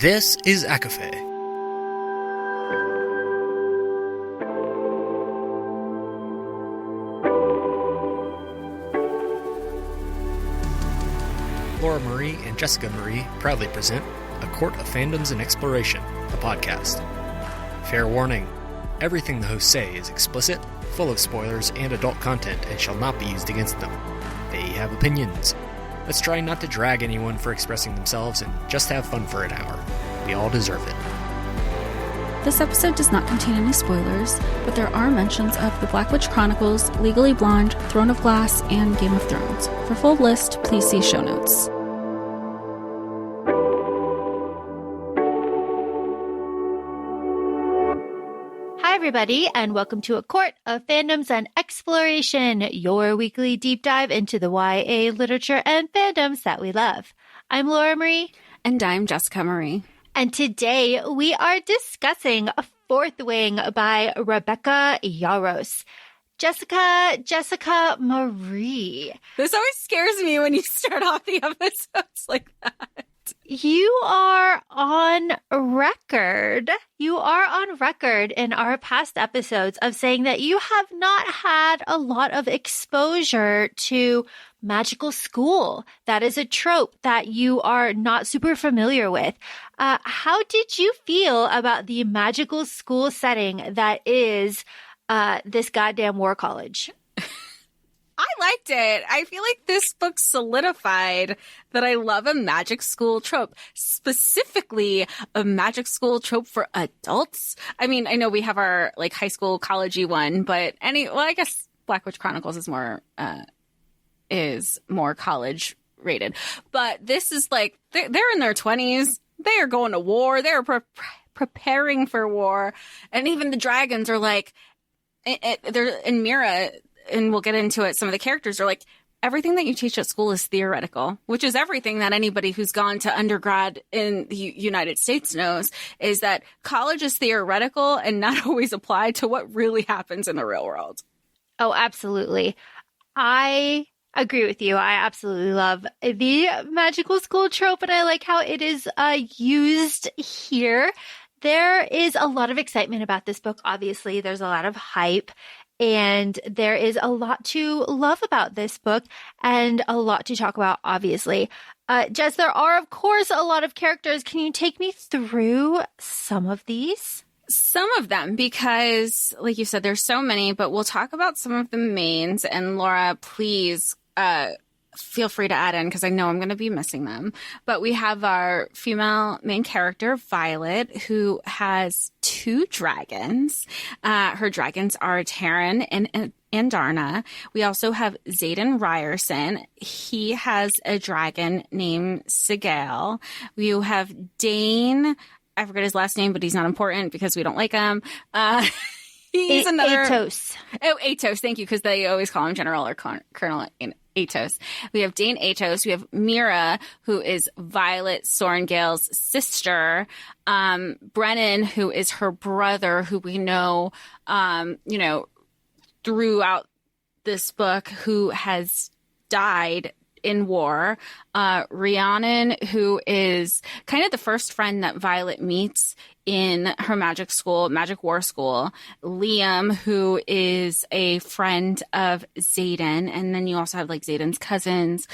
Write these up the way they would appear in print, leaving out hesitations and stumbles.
This is ACOFAE. Laura Marie and Jessica Marie proudly present A Court of Fandoms and Exploration, a podcast. Fair warning, everything the hosts say is explicit, full of spoilers and adult content and shall not be used against them. They have opinions. Let's try not to drag anyone for expressing themselves and just have fun for an hour. We all deserve it. This episode does not contain any spoilers, but there are mentions of The Black Witch Chronicles, Legally Blonde, Throne of Glass, and Game of Thrones. For full list, please see show notes. Hi, everybody, and welcome to A Court of Fandoms and Exploration, your weekly deep dive into the YA literature and fandoms that we love. I'm Laura Marie. And I'm Jessica Marie. And today we are discussing Fourth Wing by Rebecca Yarros. Jessica Marie. This always scares me when you start off the episodes like that. You are on record. You are on record in our past episodes of saying that you have not had a lot of exposure to magical school. That is a trope that you are not super familiar with. How did you feel about the magical school setting that is this goddamn war college? I liked it. I feel like this book solidified that I love a magic school trope, specifically a magic school trope for adults. I mean, I know we have our like high school, college-y one, but I guess Black Witch Chronicles is more college rated. But this is like, they're in their 20s. They are going to war. They're preparing for war. And even the dragons are like, they're in Mira, and we'll get into it, some of the characters are like, everything that you teach at school is theoretical, which is everything that anybody who's gone to undergrad in the United States knows, is that college is theoretical and not always applied to what really happens in the real world. Oh, absolutely. I agree with you. I absolutely love the magical school trope, and I like how it is used here. There is a lot of excitement about this book. Obviously, there's a lot of hype. And there is a lot to love about this book and a lot to talk about, obviously. Jess, there are, of course, a lot of characters. Can you take me through some of these? Some of them, because, like you said, there's so many, but we'll talk about some of the mains. And Laura, please feel free to add in, because I know I'm going to be missing them. But we have our female main character, Violet, who has 2 dragons. Her dragons are Taryn and Andarna. We also have Xaden Ryerson. He has a dragon named Sigale. We have Dane. I forget his last name, but he's not important because we don't like him. He's another Atos. Oh, Atos. Thank you, because they always call him General or Colonel Atos. We have Dane Atos. We have Mira, who is Violet Sorengale's sister. Brennan, who is her brother, who we know, throughout this book, who has died in war. Rhiannon, who is kind of the first friend that Violet meets in her magic war school. Liam, who is a friend of Xaden. And then you also have like Xaden's cousins,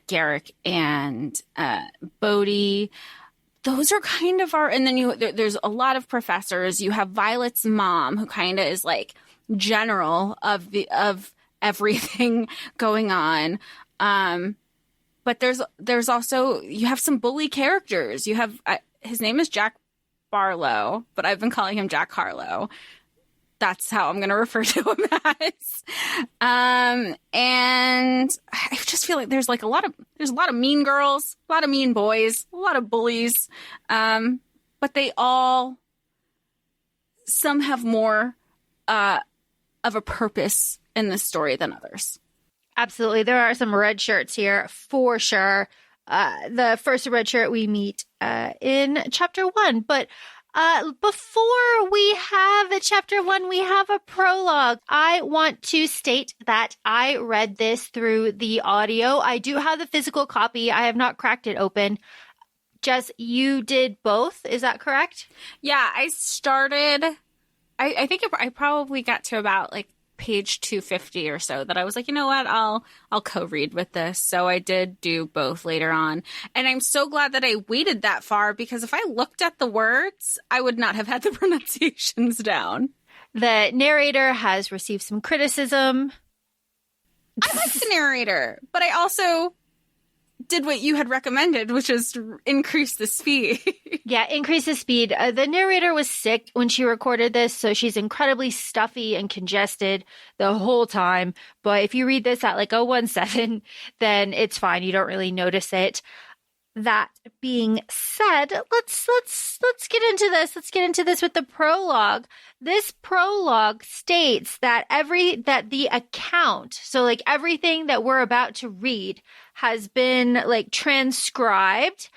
Garrick and Bodhi. Those are kind of and then there's a lot of professors. You have Violet's mom, who kind of is like general of everything going on. But there's also, you have some bully characters. You have, his name is Jack Barlow, but I've been calling him Jack Harlow. That's how I'm going to refer to him as. And I just feel like there's a lot of mean girls, a lot of mean boys, a lot of bullies. But some have more, of a purpose in this story than others. Absolutely. There are some red shirts here for sure. The first red shirt we meet in chapter 1. But before we have chapter 1, we have a prologue. I want to state that I read this through the audio. I do have the physical copy. I have not cracked it open. Jess, you did both. Is that correct? Yeah, I started, I think I probably got to about like page 250 or so that I was like, you know what, I'll co-read with this. So I did do both later on. And I'm so glad that I waited that far, because if I looked at the words, I would not have had the pronunciations down. The narrator has received some criticism. I like the narrator, but I also did what you had recommended, which is to increase the speed. Yeah, increase the speed. The narrator was sick when she recorded this, so she's incredibly stuffy and congested the whole time. But if you read this at like 017, then it's fine. You don't really notice it. That being said, let's get into this. Let's get into this with the prologue. This prologue states that the account, so like everything that we're about to read, has been like transcribed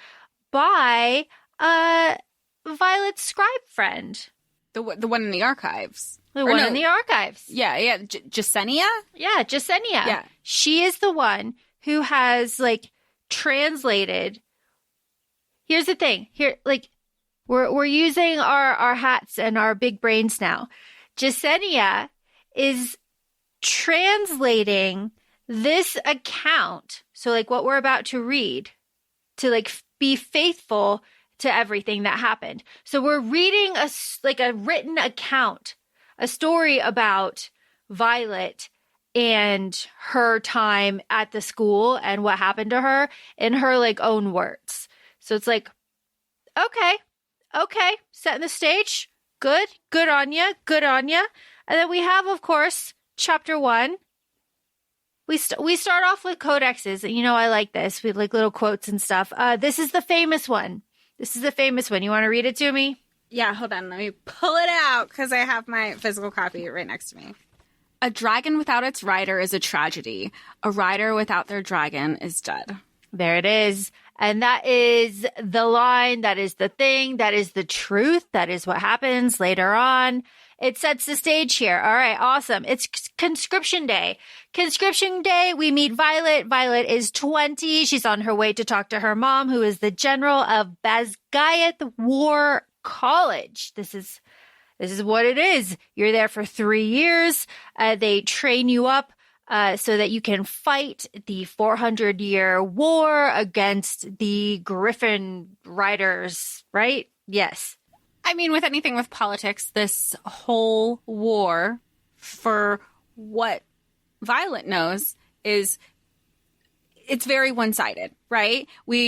by Violet's scribe friend. The one in the archives. The one in the archives. Yeah. Jasenia? Yeah, Jasenia. Yeah. She is the one who has like translated. Here's the thing. Here, like, we're using our hats and our big brains now. Jasenia is translating this account, so like what we're about to read, to like be faithful to everything that happened. So we're reading a written account, a story about Violet and her time at the school and what happened to her in her like own words. So it's like, okay, setting the stage. Good on ya. And then we have, of course, chapter 1. We start off with codexes. You know, I like this. We like little quotes and stuff. This is the famous one. You want to read it to me? Yeah, hold on. Let me pull it out because I have my physical copy right next to me. A dragon without its rider is a tragedy. A rider without their dragon is dead. There it is. And that is the line. That is the thing. That is the truth. That is what happens later on. It sets the stage here. All right, awesome. It's conscription day. We meet Violet. Violet is 20. She's on her way to talk to her mom, who is the general of Basgiath War College. This is what it is. You're there for 3 years. They train you up so that you can fight the 400-year war against the Griffin Riders, right? Yes. I mean, with anything with politics, this whole war, for what Violet knows, is it's very one-sided, right?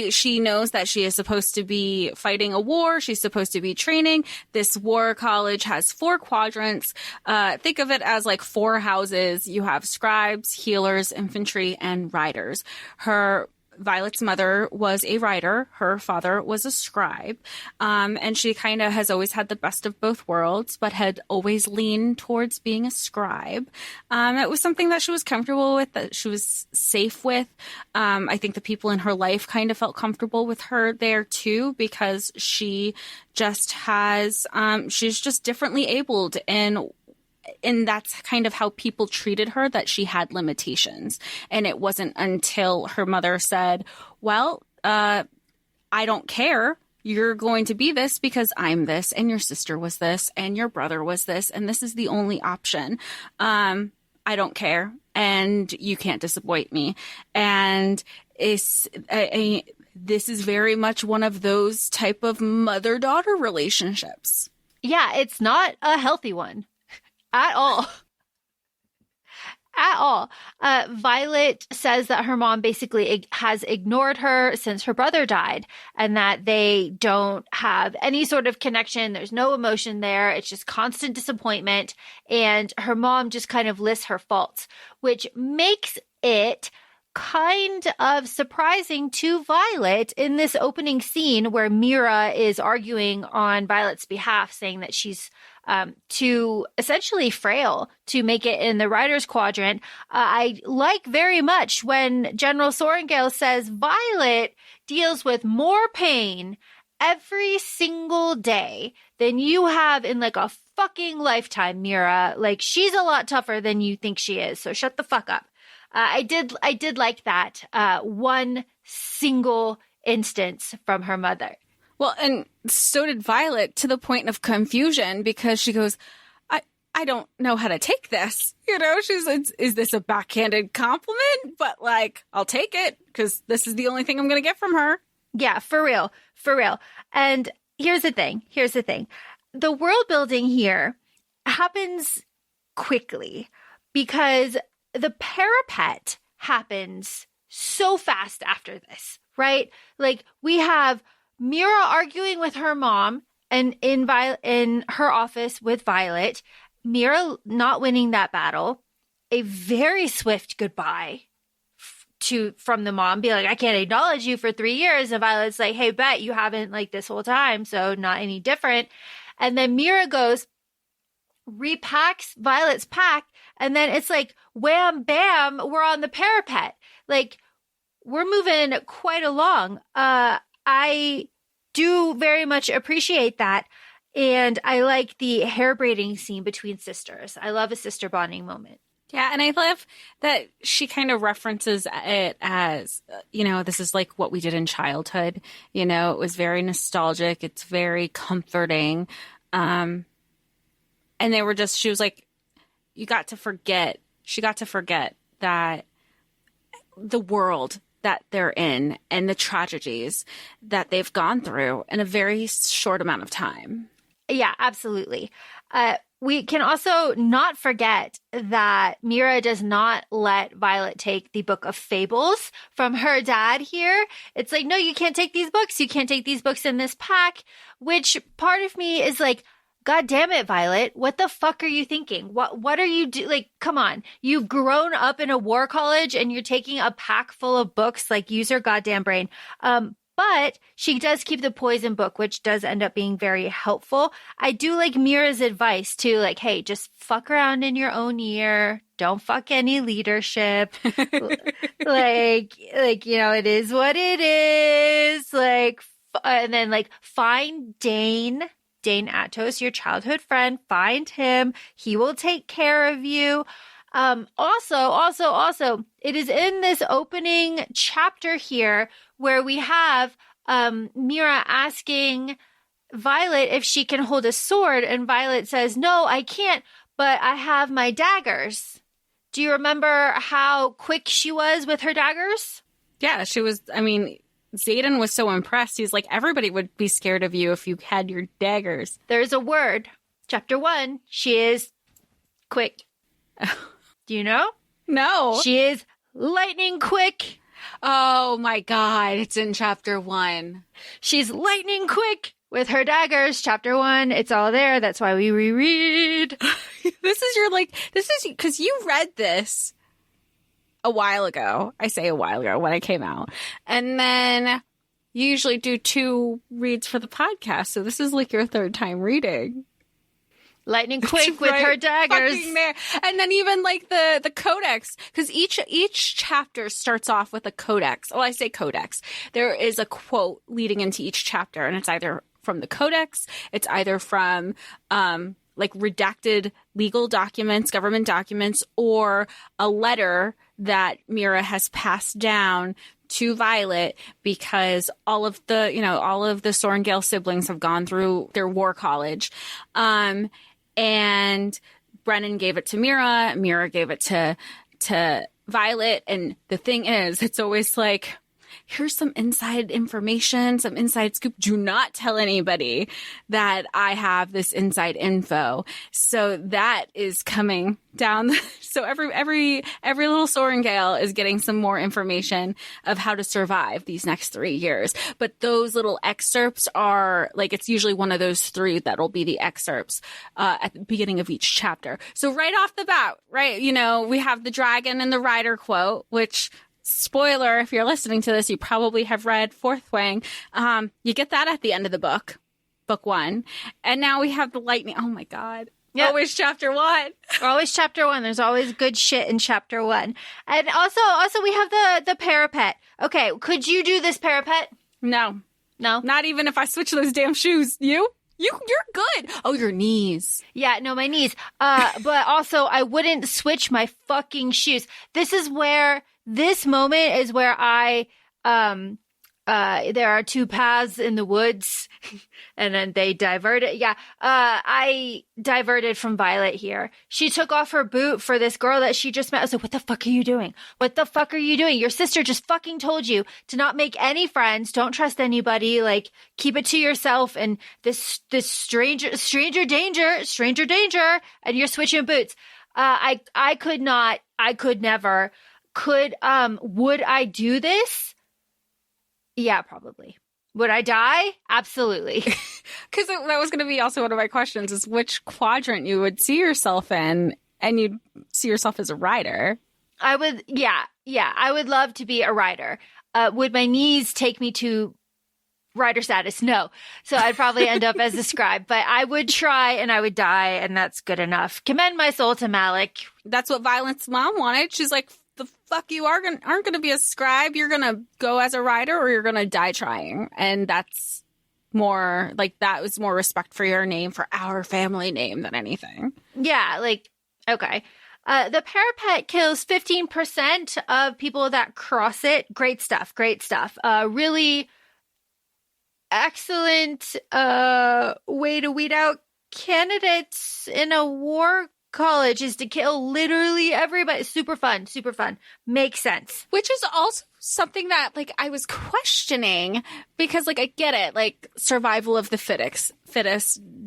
She knows that she is supposed to be fighting a war. She's supposed to be training. This war college has 4 quadrants. Think of it as like 4 houses. You have scribes, healers, infantry, and riders. Violet's mother was a rider. Her father was a scribe. And she kind of has always had the best of both worlds, but had always leaned towards being a scribe. It was something that she was comfortable with, that she was safe with. I think the people in her life kind of felt comfortable with her there too, because she just she's just differently abled, and that's kind of how people treated her, that she had limitations. And it wasn't until her mother said, well, I don't care. You're going to be this because I'm this, and your sister was this, and your brother was this, and this is the only option. I don't care, and you can't disappoint me. And this is very much one of those type of mother-daughter relationships. Yeah, it's not a healthy one. At all. Violet says that her mom basically has ignored her since her brother died, and that they don't have any sort of connection. There's no emotion there. It's just constant disappointment. And her mom just kind of lists her faults, which makes it kind of surprising to Violet in this opening scene where Mira is arguing on Violet's behalf, saying that she's too essentially frail to make it in the Riders Quadrant. I like very much when General Sorengale says Violet deals with more pain every single day than you have in like a fucking lifetime, Mira. Like, she's a lot tougher than you think she is, so shut the fuck up. I did like that one single instance from her mother. Well, and so did Violet, to the point of confusion, because she goes, I don't know how to take this. You know, she's like, is this a backhanded compliment? But like, I'll take it because this is the only thing I'm going to get from her. Yeah, for real. For real. And here's the thing. The world building here happens quickly because the parapet happens so fast after this, right? Like, we have Mira arguing with her mom and in her office with Violet, Mira not winning that battle, a very swift goodbye from the mom, be like, I can't acknowledge you for 3 years. And Violet's like, hey, bet you haven't, like, this whole time, so not any different. And then Mira goes, repacks Violet's pack, and then it's like, wham, bam, we're on the parapet. Like, we're moving quite along. I do very much appreciate that. And I like the hair braiding scene between sisters. I love a sister bonding moment. Yeah, and I love that she kind of references it as, you know, this is like what we did in childhood. You know, it was very nostalgic. It's very comforting. And they were just, she was like, she got to forget that the world that they're in and the tragedies that they've gone through in a very short amount of time. Yeah, absolutely. We can also not forget that Mira does not let Violet take the Book of Fables from her dad here. It's like, no, you can't take these books. You can't take these books in this pack, which part of me is like, God damn it, Violet. What the fuck are you thinking? What are you like, come on. You've grown up in a war college and you're taking a pack full of books. Like, use your goddamn brain. But she does keep the poison book, which does end up being very helpful. I do like Mira's advice too, like, hey, just fuck around in your own ear. Don't fuck any leadership. like, you know, it is what it is. Like, and then like, find Dane Atos, your childhood friend. Find him. He will take care of you. Also, it is in this opening chapter here where we have Mira asking Violet if she can hold a sword, and Violet says, no, I can't, but I have my daggers. Do you remember how quick she was with her daggers? Yeah, she was, I mean, Xaden was so impressed. He's like, everybody would be scared of you if you had your daggers. There's a word. Chapter 1, she is quick. Do you know? No. She is lightning quick. Oh my God. It's in chapter 1. She's lightning quick with her daggers. Chapter 1. It's all there. That's why we reread. This is because you read this a while ago. I say a while ago when I came out. And then you usually do 2 reads for the podcast. So this is like your 3rd time reading. Lightning quick with her daggers. There. And then even like the codex, because each chapter starts off with a codex. Oh, I say codex. There is a quote leading into each chapter, and it's either from the codex, it's either from like redacted legal documents, government documents, or a letter that Mira has passed down to Violet because all of the Sorengale siblings have gone through their war college. And Brennan gave it to Mira. Mira gave it to Violet. And the thing is, it's always like, here's some inside information, some inside scoop. Do not tell anybody that I have this inside info. So that is coming down. So every little Sorengale is getting some more information of how to survive these next 3 years. But those little excerpts are like, it's usually one of those 3 that'll be the excerpts at the beginning of each chapter. So right off the bat, right, you know, we have the dragon and the rider quote, which, spoiler, if you're listening to this, you probably have read Fourth Wing. You get that at the end of the book 1. And now we have the lightning. Oh my God. Yep. Always chapter 1. Always chapter 1. There's always good shit in chapter 1. And also we have the parapet. Okay, could you do this parapet? No. Not even if I switch those damn shoes. You're good. Oh, your knees. Yeah, no, my knees. But also I wouldn't switch my fucking shoes. This moment is where I There are two paths in the woods, and then they diverted. Yeah, I diverted from Violet here. She took off her boot for this girl that she just met. I was like, what the fuck are you doing? What the fuck are you doing? Your sister just fucking told you to not make any friends. Don't trust anybody. Like, keep it to yourself. And this stranger danger. And you're switching boots. I could never. Would I do this? Yeah, probably. Would I die? Absolutely. Because that was going to be also one of my questions, is which quadrant you would see yourself in, and you'd see yourself as a rider. I would, yeah, I would love to be a rider. Would my knees take me to rider status? No. So I'd probably end up as a scribe, but I would try and I would die, and that's good enough. Commend my soul to Malik. That's what Violet's mom wanted. She's like, the fuck, you aren't going to be a scribe. You're going to go as a rider, or you're going to die trying. And that's more like, that was more respect for your name, for our family name, than anything. Yeah, like, okay. The parapet kills 15% of people that cross it. Great stuff. Really excellent way to weed out candidates in a war college is to kill literally everybody. Super fun. Makes sense. Which is also something that, like, I was questioning, because, like, I get it, like, survival of the fittest,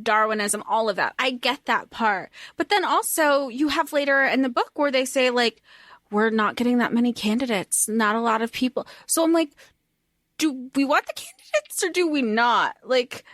Darwinism, all of that. I get that part. But then also you have later in the book where they say, like, we're not getting that many candidates, not a lot of people. So I'm like, do we want the candidates or do we not? Like,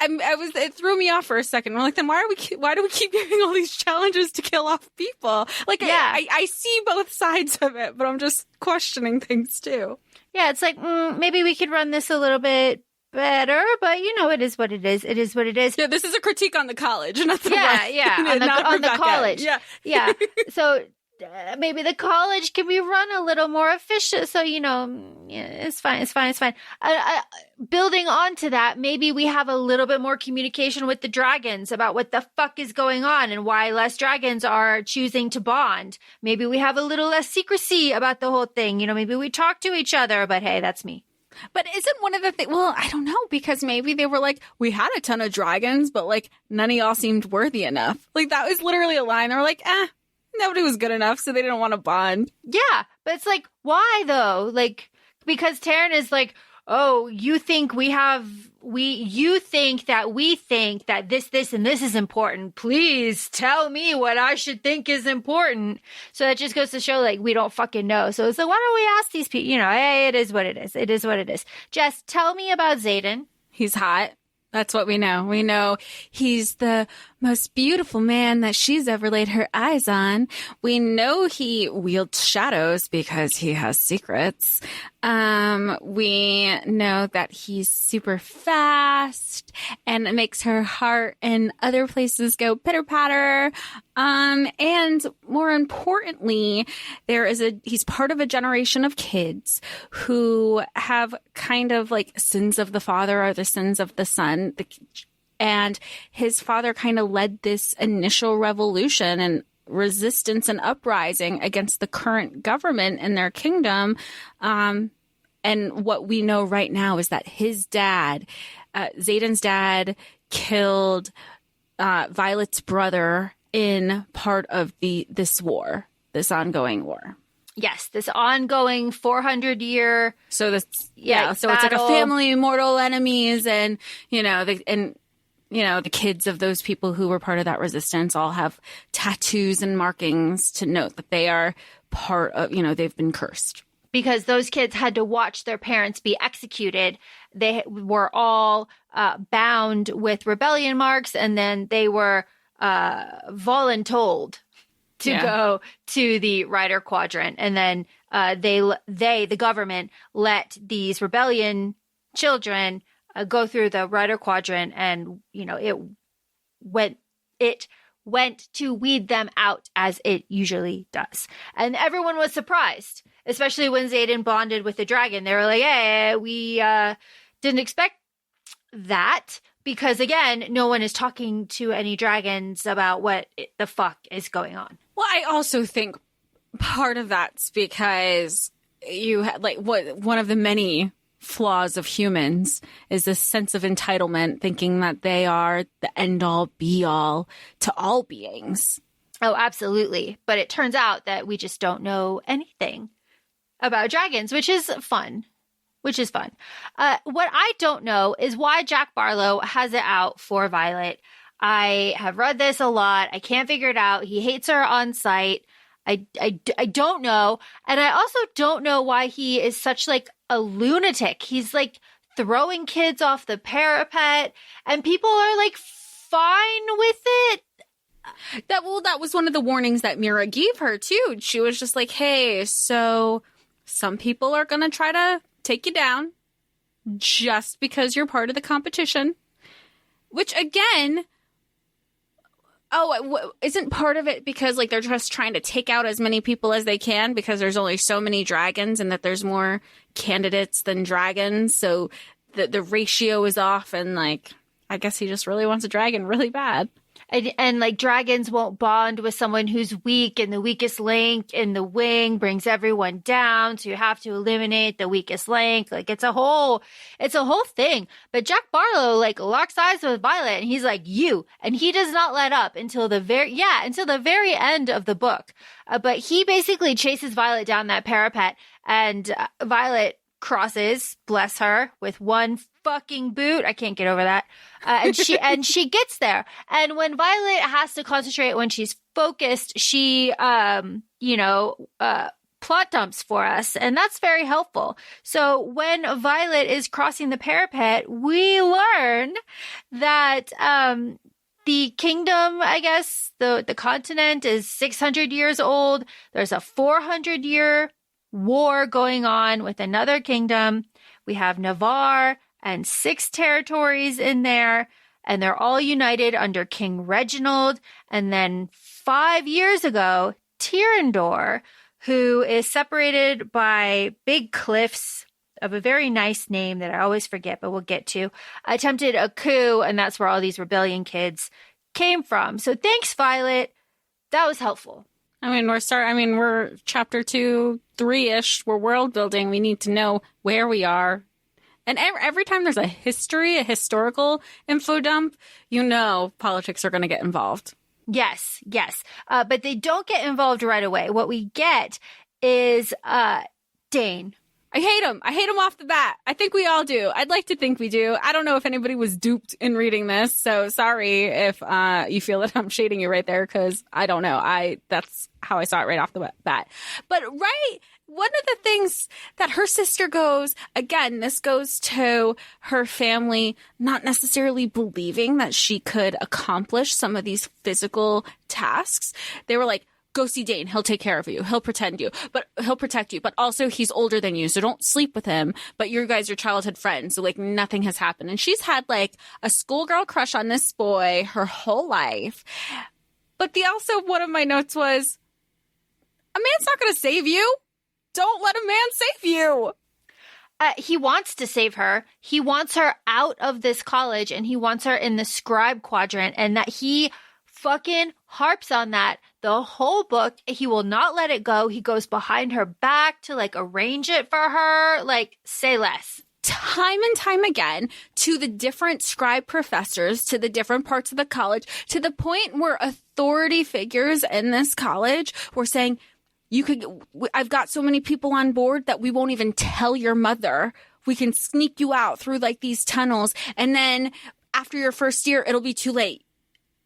it threw me off for a second. We're like, then why do we keep giving all these challenges to kill off people? Like, yeah. I see both sides of it, but I'm just questioning things too. Yeah, it's like, maybe we could run this a little bit better, but it is what it is. It is what it is. Yeah, this is a critique on the college, not the on the college. Yeah. So maybe the college can be run a little more efficient. So, it's fine. Building on to that, maybe we have a little bit more communication with the dragons about what the fuck is going on and why less dragons are choosing to bond. Maybe we have a little less secrecy about the whole thing. Maybe we talk to each other, but hey, that's me. But isn't one of the things, well, I don't know, because maybe they were like, we had a ton of dragons, but like none of y'all seemed worthy enough. Like, that was literally a line. They were like, nobody was good enough, so they didn't want to bond. Yeah, but it's like, why though? Like, because Taryn is like, oh, you think we think that this, and this is important. Please tell me what I should think is important. So that just goes to show, like, we don't fucking know. So it's like, why don't we ask these people? Hey, it is what it is. It is what it is. Jess, tell me about Xaden. He's hot. That's what we know. We know he's the most beautiful man that she's ever laid her eyes on. We know he wields shadows because he has secrets. We know that he's super fast and it makes her heart and other places go pitter patter. And more importantly, he's part of a generation of kids who have kind of like sins of the father or the sins of the son. And his father kind of led this initial revolution and resistance and uprising against the current government in their kingdom. And what we know right now is that his dad, Xaden's dad, killed Violet's brother in part of this ongoing war. Yes, this ongoing 400-year. So so it's like a family of mortal enemies, and the kids of those people who were part of that resistance all have tattoos and markings to note that they are part of, they've been cursed. Because those kids had to watch their parents be executed. They were all bound with rebellion marks, and then they were voluntold to go to the Rider Quadrant. And then the government, let these rebellion children go through the Rider Quadrant, and it went to weed them out, as it usually does. And everyone was surprised, especially when Xaden bonded with the dragon. They were like, hey, we didn't expect that, because again, no one is talking to any dragons about what the fuck is going on. Well, I also think part of that's because you had one of the many flaws of humans is this sense of entitlement, thinking that they are the end all be all to all beings. Oh, absolutely. But it turns out that we just don't know anything about dragons, which is fun. What I don't know is why Jack Barlow has it out for Violet. I have read this a lot. I can't figure it out. He hates her on sight. I don't know. And I also don't know why he is such like a lunatic. He's like throwing kids off the parapet and people are like fine with it. That was one of the warnings that Mira gave her too. She was just like, hey, so some people are going to try to take you down just because you're part of the competition, which again, isn't part of it because like they're just trying to take out as many people as they can because there's only so many dragons and that there's more candidates than dragons. So the ratio is off and like, I guess he just really wants a dragon really bad. And like dragons won't bond with someone who's weak, and the weakest link in the wing brings everyone down. So you have to eliminate the weakest link. Like it's a whole thing. But Jack Barlow like locks eyes with Violet and he's like, you, and he does not let up until the very end of the book. But he basically chases Violet down that parapet and Violet crosses, bless her, with one fucking boot. I can't get over that. And she gets there. And when Violet has to concentrate, when she's focused, she, plot dumps for us. And that's very helpful. So when Violet is crossing the parapet, we learn that, the kingdom, I guess, the continent is 600 years old. There's a 400-year war going on with another kingdom. We have Navarre and 6 territories in there, and they're all united under King Reginald. And then 5 years ago, Tyrrendor, who is separated by big cliffs of a very nice name that I always forget, but we'll get to, attempted a coup, and that's where all these rebellion kids came from. So thanks, Violet. That was helpful. I mean, we're chapter 2, 3-ish. We're world building. We need to know where we are. And every time there's a historical info dump, politics are going to get involved. Yes. But they don't get involved right away. What we get is Dane. I hate him off the bat. I think we all do. I'd like to think we do. I don't know if anybody was duped in reading this, so sorry if you feel that I'm shading you right there, because I don't know. That's how I saw it right off the bat. But one of the things that her sister goes, again, this goes to her family not necessarily believing that she could accomplish some of these physical tasks. They were like, go see Dane. He'll take care of you. He'll protect you, but also he's older than you. So don't sleep with him, but you guys are childhood friends. So like nothing has happened. And she's had like a schoolgirl crush on this boy her whole life. But also one of my notes was, a man's not going to save you. Don't let a man save you. He wants to save her. He wants her out of this college and he wants her in the Scribe quadrant, and that he fucking harps on that the whole book. He will not let it go. He goes behind her back to like arrange it for her. Like, say less. Time and time again, to the different Scribe professors, to the different parts of the college, to the point where authority figures in this college were saying, I've got so many people on board that we won't even tell your mother. We can sneak you out through like these tunnels. And then after your first year, it'll be too late.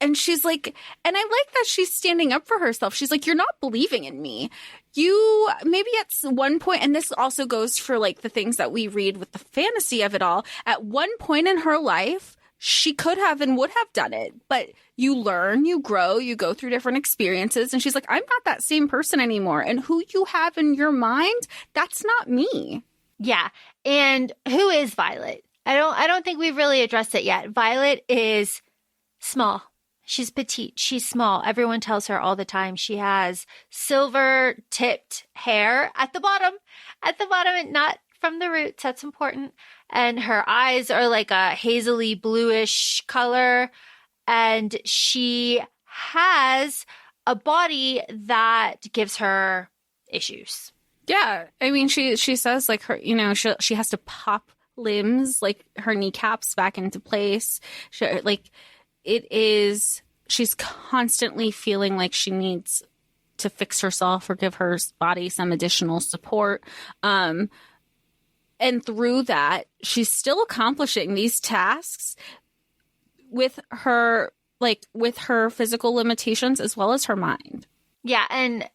And she's like, and I like that she's standing up for herself. She's like, you're not believing in me. You maybe at one point, and this also goes for like the things that we read with the fantasy of it all. At one point in her life, she could have and would have done it, but you learn, you grow, you go through different experiences. And she's like, I'm not that same person anymore. And who you have in your mind, that's not me. Yeah. And who is Violet? I don't think we've really addressed it yet. Violet is small. She's petite. She's small. Everyone tells her all the time. She has silver tipped hair at the bottom and not from the roots. That's important. And her eyes are like a hazily bluish color. And she has a body that gives her issues. Yeah. I mean, she says like her, she has to pop limbs, like her kneecaps back into place. She's constantly feeling like she needs to fix herself or give her body some additional support. And through that, she's still accomplishing these tasks with her physical limitations as well as her mind. Yeah, and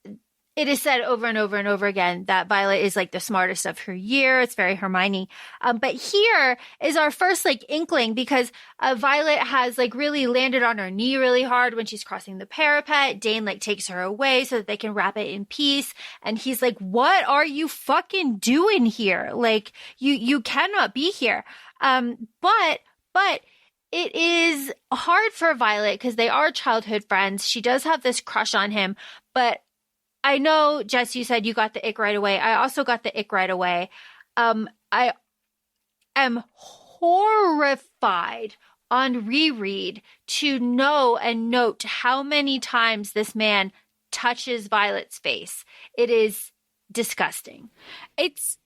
it is said over and over and over again that Violet is like the smartest of her year. It's very Hermione. But here is our first like inkling, because Violet has like really landed on her knee really hard when she's crossing the parapet. Dane like takes her away so that they can wrap it in peace. And he's like, what are you fucking doing here? Like you cannot be here. But it is hard for Violet because they are childhood friends. She does have this crush on him, but I know, Jess, you said you got the ick right away. I also got the ick right away. I am horrified on reread to know and note how many times this man touches Violet's face. It is disgusting. It's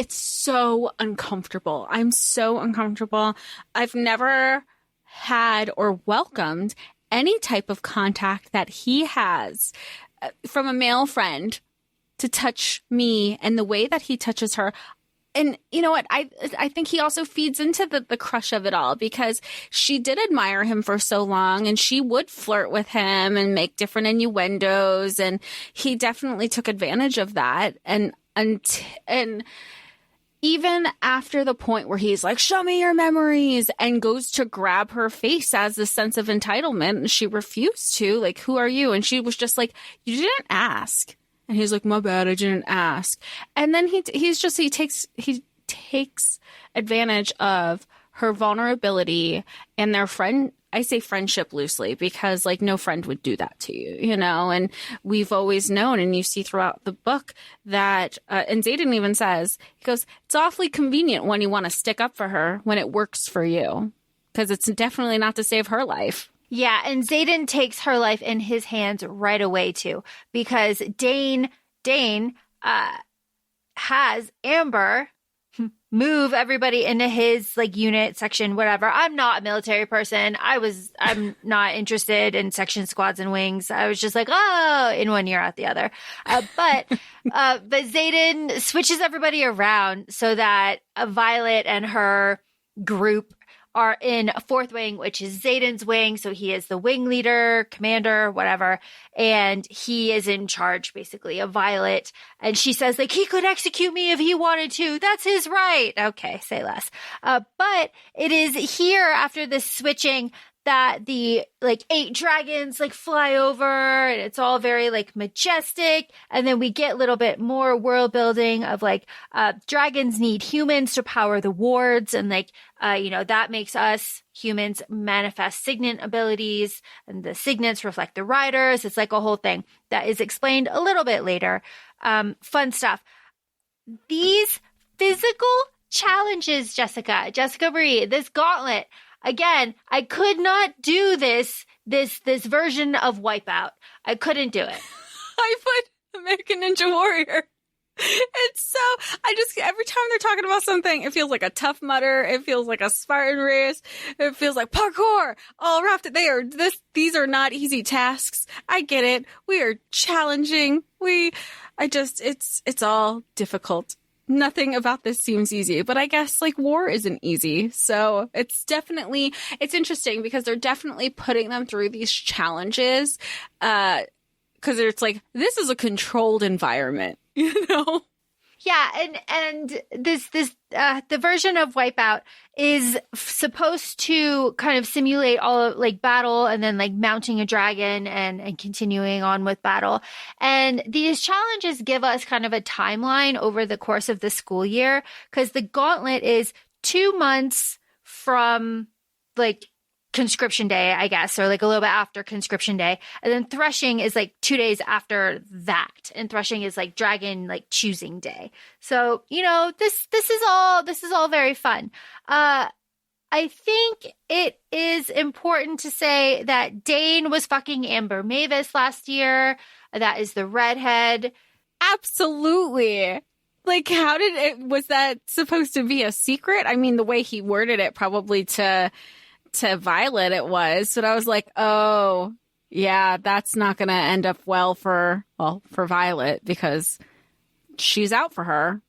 so uncomfortable. I'm so uncomfortable. I've never had or welcomed any type of contact that he has from a male friend to touch me and the way that he touches her. And you know what? I think he also feeds into the crush of it all, because she did admire him for so long and she would flirt with him and make different innuendos. And he definitely took advantage of that. And even after the point where he's like, show me your memories, and goes to grab her face as a sense of entitlement, and she refused to, like, who are you? And she was just like, you didn't ask. And he's like, my bad, I didn't ask. And then he takes advantage of her vulnerability and their friend. I say friendship loosely because like no friend would do that to you, and we've always known, and you see throughout the book that, and Xaden even says, he goes, it's awfully convenient when you want to stick up for her when it works for you, because it's definitely not to save her life. Yeah, and Xaden takes her life in his hands right away too, because Dane has Amber move everybody into his like unit, section, whatever. I'm not a military person. I'm not interested in section, squads, and wings. I was just like, oh, in one ear out the other. But Xaden switches everybody around so that Violet and her group are in a fourth wing, which is Xaden's wing. So he is the wing leader, commander, whatever. And he is in charge basically of Violet. And she says like, he could execute me if he wanted to. That's his right. Okay, say less. But it is here after this switching that the like 8 dragons like fly over, and it's all very like majestic. And then we get a little bit more world building of like dragons need humans to power the wards, and like that makes us humans manifest signet abilities, and the signets reflect the riders. It's like a whole thing that is explained a little bit later. Fun stuff. These physical challenges, Jessica Marie, this gauntlet. Again, I could not do this version of Wipeout. I couldn't do it. I put American Ninja Warrior. It's so, every time they're talking about something, it feels like a Tough Mudder. It feels like a Spartan race. It feels like parkour. All wrapped. These are not easy tasks. I get it. We are challenging. It's all difficult. Nothing about this seems easy, but I guess like war isn't easy. So it's interesting because they're definitely putting them through these challenges. Cause it's like, this is a controlled environment, Yeah. And the version of Wipeout is supposed to kind of simulate all of like battle, and then like mounting a dragon and continuing on with battle. And these challenges give us kind of a timeline over the course of the school year, because the Gauntlet is 2 months from like conscription day, I guess, or like a little bit after conscription day. And then Threshing is like 2 days after that. And Threshing is like dragon like choosing day. So, this is all very fun. I think it is important to say that Dane was fucking Amber Mavis last year. That is the redhead. Absolutely. Like, how did it, was that supposed to be a secret? I mean, the way he worded it, probably to Violet it was, but I was like, oh, yeah, that's not going to end up well for Violet, because she's out for her.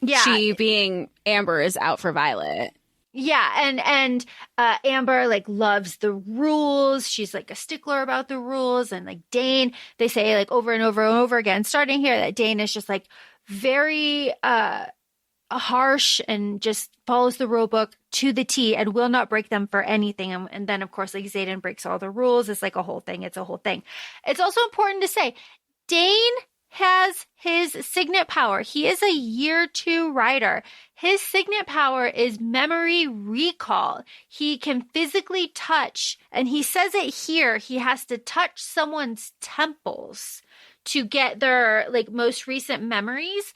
Yeah. She, being Amber, is out for Violet. Yeah, and Amber, like, loves the rules. She's, like, a stickler about the rules. And, like, Dane, they say, like, over and over and over again, starting here, that Dane is just, like, very harsh and just follows the rule book to the T and will not break them for anything. And then, of course, like, Xaden breaks all the rules. It's like a whole thing. It's a whole thing. It's also important to say, Dane has his signet power. He is a year 2 rider. His signet power is memory recall. He can physically touch, and he says it here, he has to touch someone's temples to get their, like, most recent memories.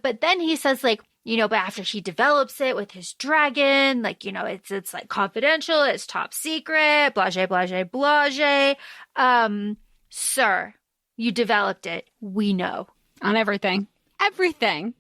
But then he says, like, you know, but after he develops it with his dragon, like, you know, it's like confidential, it's top secret, blase, blase, blase. Sir, you developed it. We know. On everything. Everything.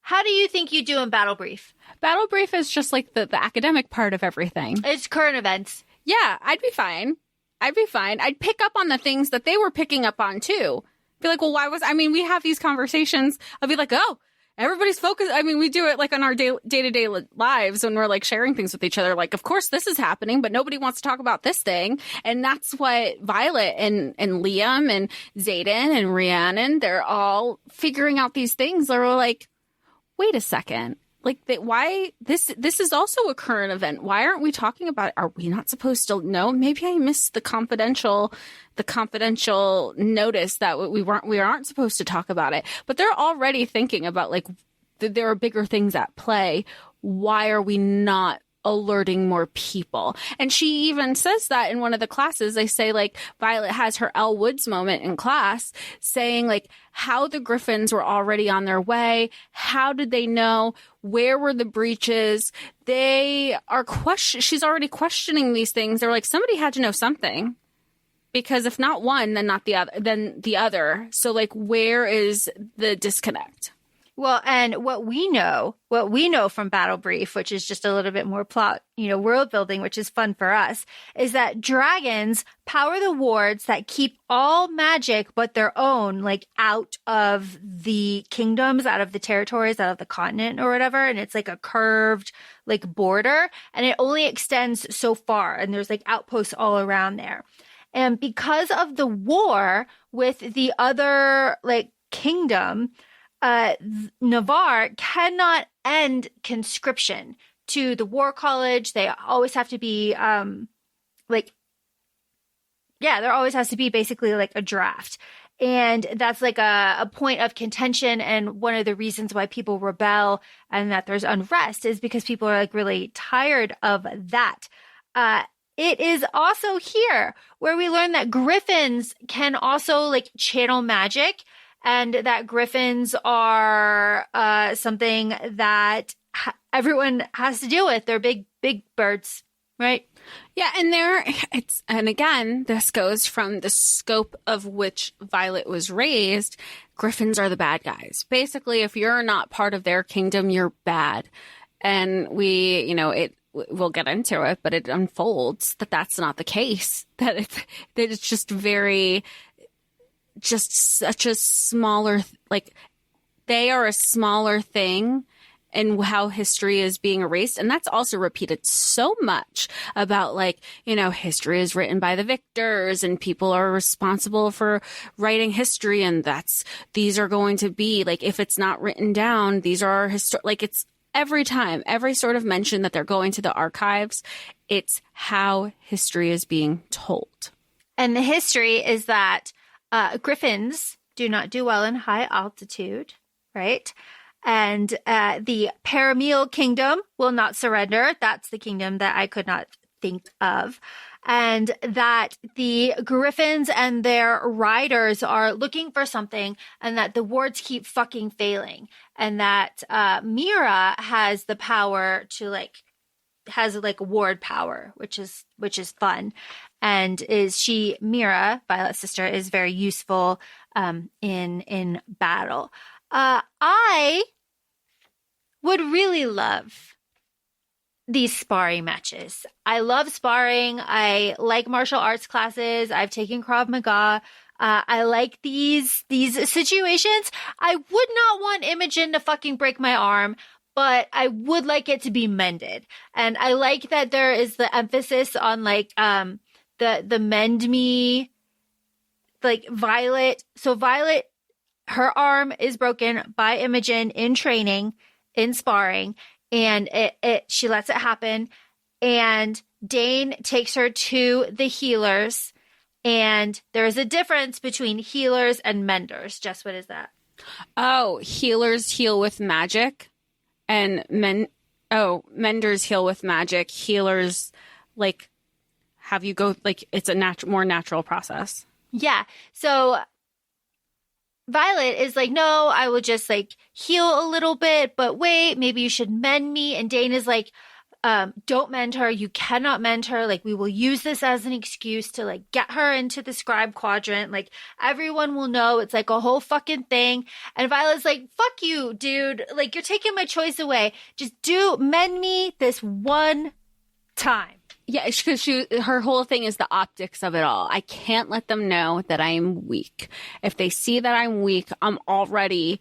How do you think you do in Battle Brief? Battle Brief is just like the academic part of everything. It's current events. Yeah, I'd be fine. I'd pick up on the things that they were picking up on too. Be like, well, we have these conversations. I'll be like, oh, everybody's focused. I mean, we do it like on our day-to-day lives when we're like sharing things with each other. Like, of course this is happening, but nobody wants to talk about this thing. And that's what Violet and Liam and Xaden and Rhiannon, they're all figuring out these things. They're like, wait a second. Like, why this is also a current event. Why aren't we talking about it? Are we not supposed to know? Maybe I missed the confidential notice that we aren't supposed to talk about it. But they're already thinking about, like, there are bigger things at play. Why are we not alerting more people? And she even says that in one of the classes. They say, like, Violet has her Elle Woods moment in class saying, like, how the Griffins were already on their way. How did they know? Where were the breaches? She's already questioning these things. They're like, somebody had to know something, because if not one, then not the other. So, like, where is the disconnect? Well, and what we know from Battle Brief, which is just a little bit more plot, world building, which is fun for us, is that dragons power the wards that keep all magic but their own, like, out of the kingdoms, out of the territories, out of the continent or whatever. And it's like a curved, like, border, and it only extends so far. And there's, like, outposts all around there. And because of the war with the other, like, kingdom, Navarre cannot end conscription to the War College. They always have to be, there always has to be basically like a draft. And that's like a point of contention. And one of the reasons why people rebel and that there's unrest is because people are, like, really tired of that. It is also here where we learn that griffins can also, like, channel magic, and that griffins are something that everyone has to deal with. They're big birds, right? Yeah, and again, this goes from the scope of which Violet was raised. Griffins are the bad guys. Basically, if you're not part of their kingdom, you're bad. And we'll get into it, but it unfolds that that's not the case. That it's just such a smaller, like, they are a smaller thing in how history is being erased. And that's also repeated so much about, like, history is written by the victors and people are responsible for writing history. And these are going to be, like, if it's not written down, these are our like, it's every time, every sort of mention that they're going to the archives, it's how history is being told. And the history is that griffins do not do well in high altitude, right? And the Paramil kingdom will not surrender. That's the kingdom that I could not think of. And that the griffins and their riders are looking for something, and that the wards keep fucking failing. And that Mira has the power to, like, has like ward power, which is fun. And Mira, Violet's sister, is very useful in battle. I would really love these sparring matches. I love sparring. I like martial arts classes. I've taken Krav Maga. I like these situations. I would not want Imogen to fucking break my arm, but I would like it to be mended. And I like that there is the emphasis on like the mend me, like Violet. So Violet, her arm is broken by Imogen in training, in sparring, and she lets it happen. And Dane takes her to the healers. And there is a difference between healers and menders. Jess, what is that? Oh, healers heal with magic, and menders heal with magic. Healers, like, have you go, like, it's a more natural process. Yeah. So Violet is like, no, I will just like heal a little bit, but wait, maybe you should mend me. And Dane is like, don't mend her. You cannot mend her. Like, we will use this as an excuse to like get her into the Scribe quadrant. Like, everyone will know it's like a whole fucking thing. And Violet's like, fuck you, dude. Like, you're taking my choice away. Just mend me this one time. Yeah, because her whole thing is the optics of it all. I can't let them know that I'm weak. If they see that I'm weak, I'm already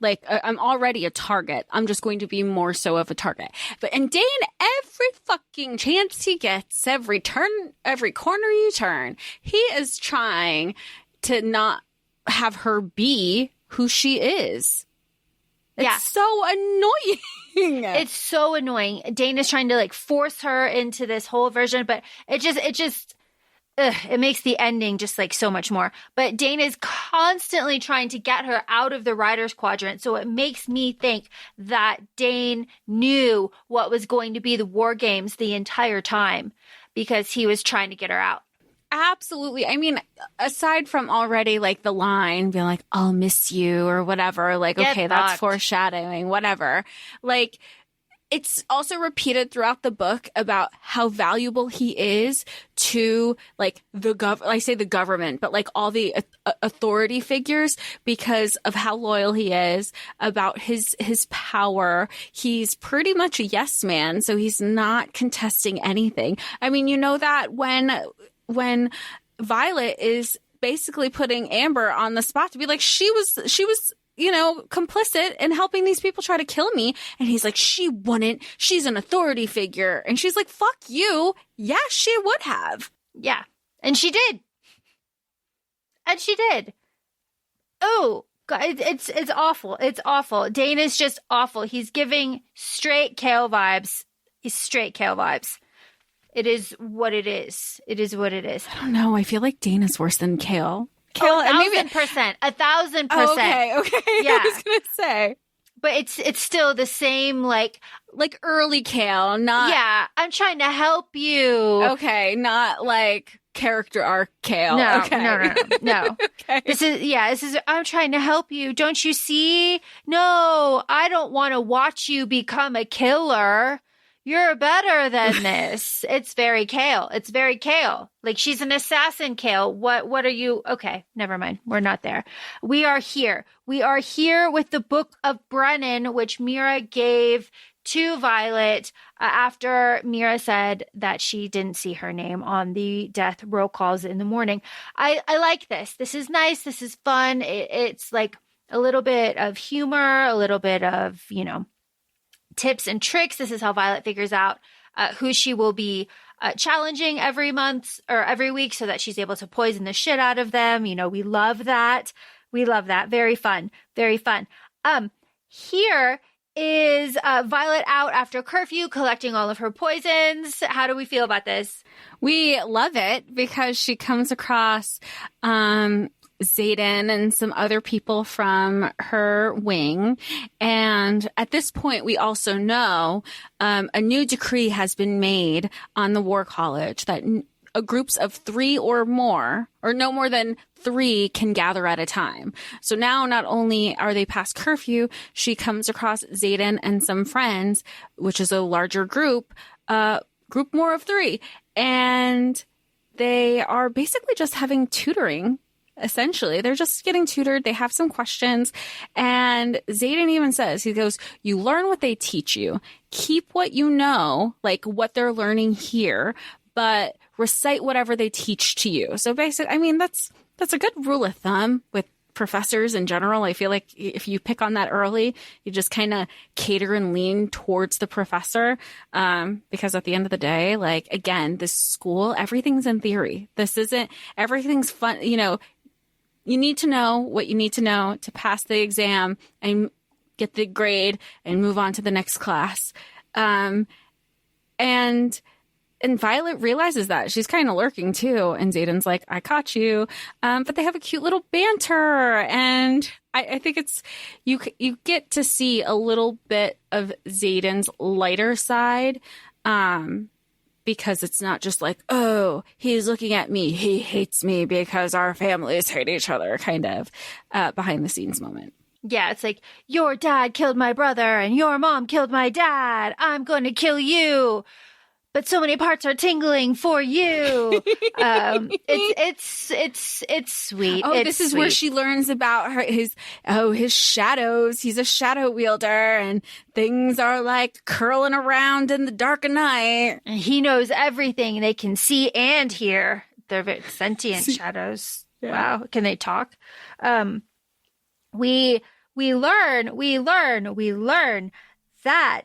a target. I'm just going to be more so of a target. And Dane, every fucking chance he gets, every corner you turn, he is trying to not have her be who she is. It's so annoying. It's so annoying. Dane is trying to like force her into this whole version, but it makes the ending just like so much more. But Dane is constantly trying to get her out of the Riders Quadrant. So it makes me think that Dane knew what was going to be the war games the entire time because he was trying to get her out. Absolutely. I mean, aside from already like the line being like, I'll miss you or whatever, like, okay, that's foreshadowing, whatever. Like, it's also repeated throughout the book about how valuable he is to like I say the government, but like all the authority figures because of how loyal he is, about his power. He's pretty much a yes man, so he's not contesting anything. I mean, you know that when Violet is basically putting Amber on the spot to be like, she was, you know, complicit in helping these people try to kill me. And he's like, she wouldn't. She's an authority figure. And she's like, fuck you. Yeah, she would have. Yeah. And she did. Oh, God, it's awful. It's awful. Dane is just awful. He's giving straight Kale vibes. It is what it is. I don't know. I feel like Dane is worse than Kale. 1,000%. 1,000%. Oh, okay. Yeah. I was gonna say, but it's still the same like early Kale, not. Yeah, I'm trying to help you. Okay, not like character arc Kale. No, okay. No. Okay. This is. I'm trying to help you. Don't you see? No, I don't want to watch you become a killer. You're better than this. It's very Kale. Like, she's an assassin, Kale. What are you? Okay, never mind. We're not there. We are here with the Book of Brennan, which Mira gave to Violet after Mira said that she didn't see her name on the death roll calls in the morning. I like this. This is nice. This is fun. It's like a little bit of humor, a little bit of, you know, tips and tricks. This is how Violet figures out who she will be challenging every month or every week so that she's able to poison the shit out of them. You know, we love that. Very fun. Here is Violet out after curfew collecting all of her poisons. How do we feel about this? We love it because she comes across Xaden and some other people from her wing. And at this point, we also know a new decree has been made on the War College that groups of 3 or more, or no more than 3, can gather at a time. So now not only are they past curfew, she comes across Xaden and some friends, which is a larger group, group more of 3. And they are basically just having tutoring. Essentially, they're just getting tutored. They have some questions. And Xaden even says, he goes, you learn what they teach you. Keep what you know, like what they're learning here, but recite whatever they teach to you. So basically, I mean, that's a good rule of thumb with professors in general. I feel like if you pick on that early, you just kind of cater and lean towards the professor. Because at the end of the day, like, again, this school, everything's in theory. Everything's fun. You need to know what you need to know to pass the exam and get the grade and move on to the next class. And Violet realizes that. She's kind of lurking too. And Xaden's like, I caught you. But they have a cute little banter. And I think it's, you get to see a little bit of Xaden's lighter side. Because it's not just like, oh, he's looking at me. He hates me because our families hate each other, kind of behind the scenes moment. Yeah, it's like, your dad killed my brother and your mom killed my dad. I'm going to kill you. But so many parts are tingling for you. It's sweet. Oh, it's this is sweet. where she learns about his shadows. He's a shadow wielder, and things are like curling around in the dark of night. And he knows everything. They can see and hear. They're very sentient shadows. Yeah. Wow, can they talk? We learn that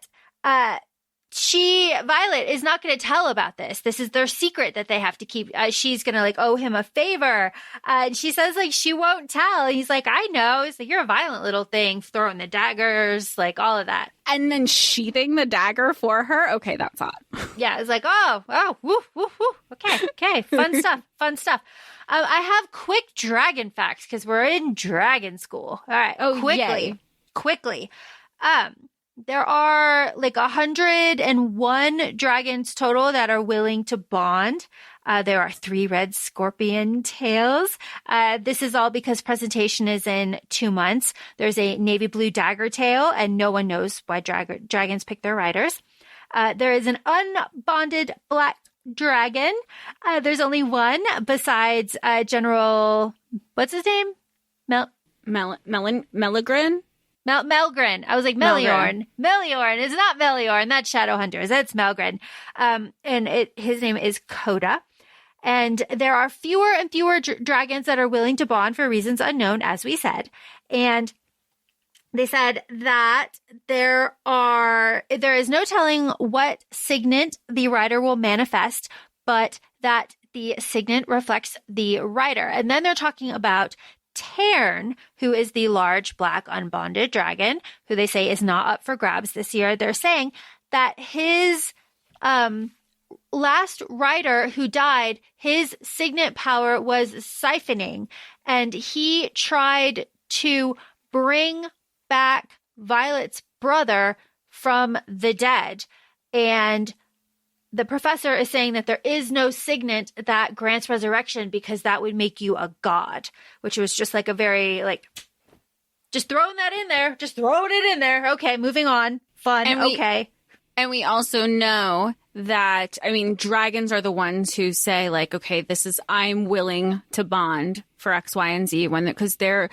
Violet is not going to tell about this. This is their secret that they have to keep. She's going to like owe him a favor. And she says like she won't tell. And he's like, I know. He's like, you're a violent little thing, throwing the daggers, like all of that. And then sheathing the dagger for her. Okay, that's hot. Yeah, it's like, oh, woo. Okay, fun stuff. I have quick dragon facts because we're in dragon school. All right, quickly. There are like 101 dragons total that are willing to bond. There are 3 red scorpion tails. This is all because presentation is in 2 months. There's a navy blue dagger tail, and no one knows why dragons pick their riders. There is an unbonded black dragon. There's only one besides General, what's his name? Melagrin? Melgren. I was like, Meliorn. Meliorn. It's not Meliorn. That's Shadowhunters. That's Melgren. And his name is Coda. And there are fewer and fewer dragons that are willing to bond for reasons unknown, as we said. And they said that there is no telling what signet the rider will manifest, but that the signet reflects the rider. And then they're talking about Tairn, who is the large black unbonded dragon, who they say is not up for grabs this year. They're saying that his last rider who died, his signet power was siphoning, and he tried to bring back Violet's brother from the dead. And the professor is saying that there is no signet that grants resurrection because that would make you a god, which was just like a very like, just throwing that in there, just throwing it in there. Okay, moving on. Fun. Okay. And we also know that, I mean, dragons are the ones who say like, okay, I'm willing to bond for X, Y, and Z because they,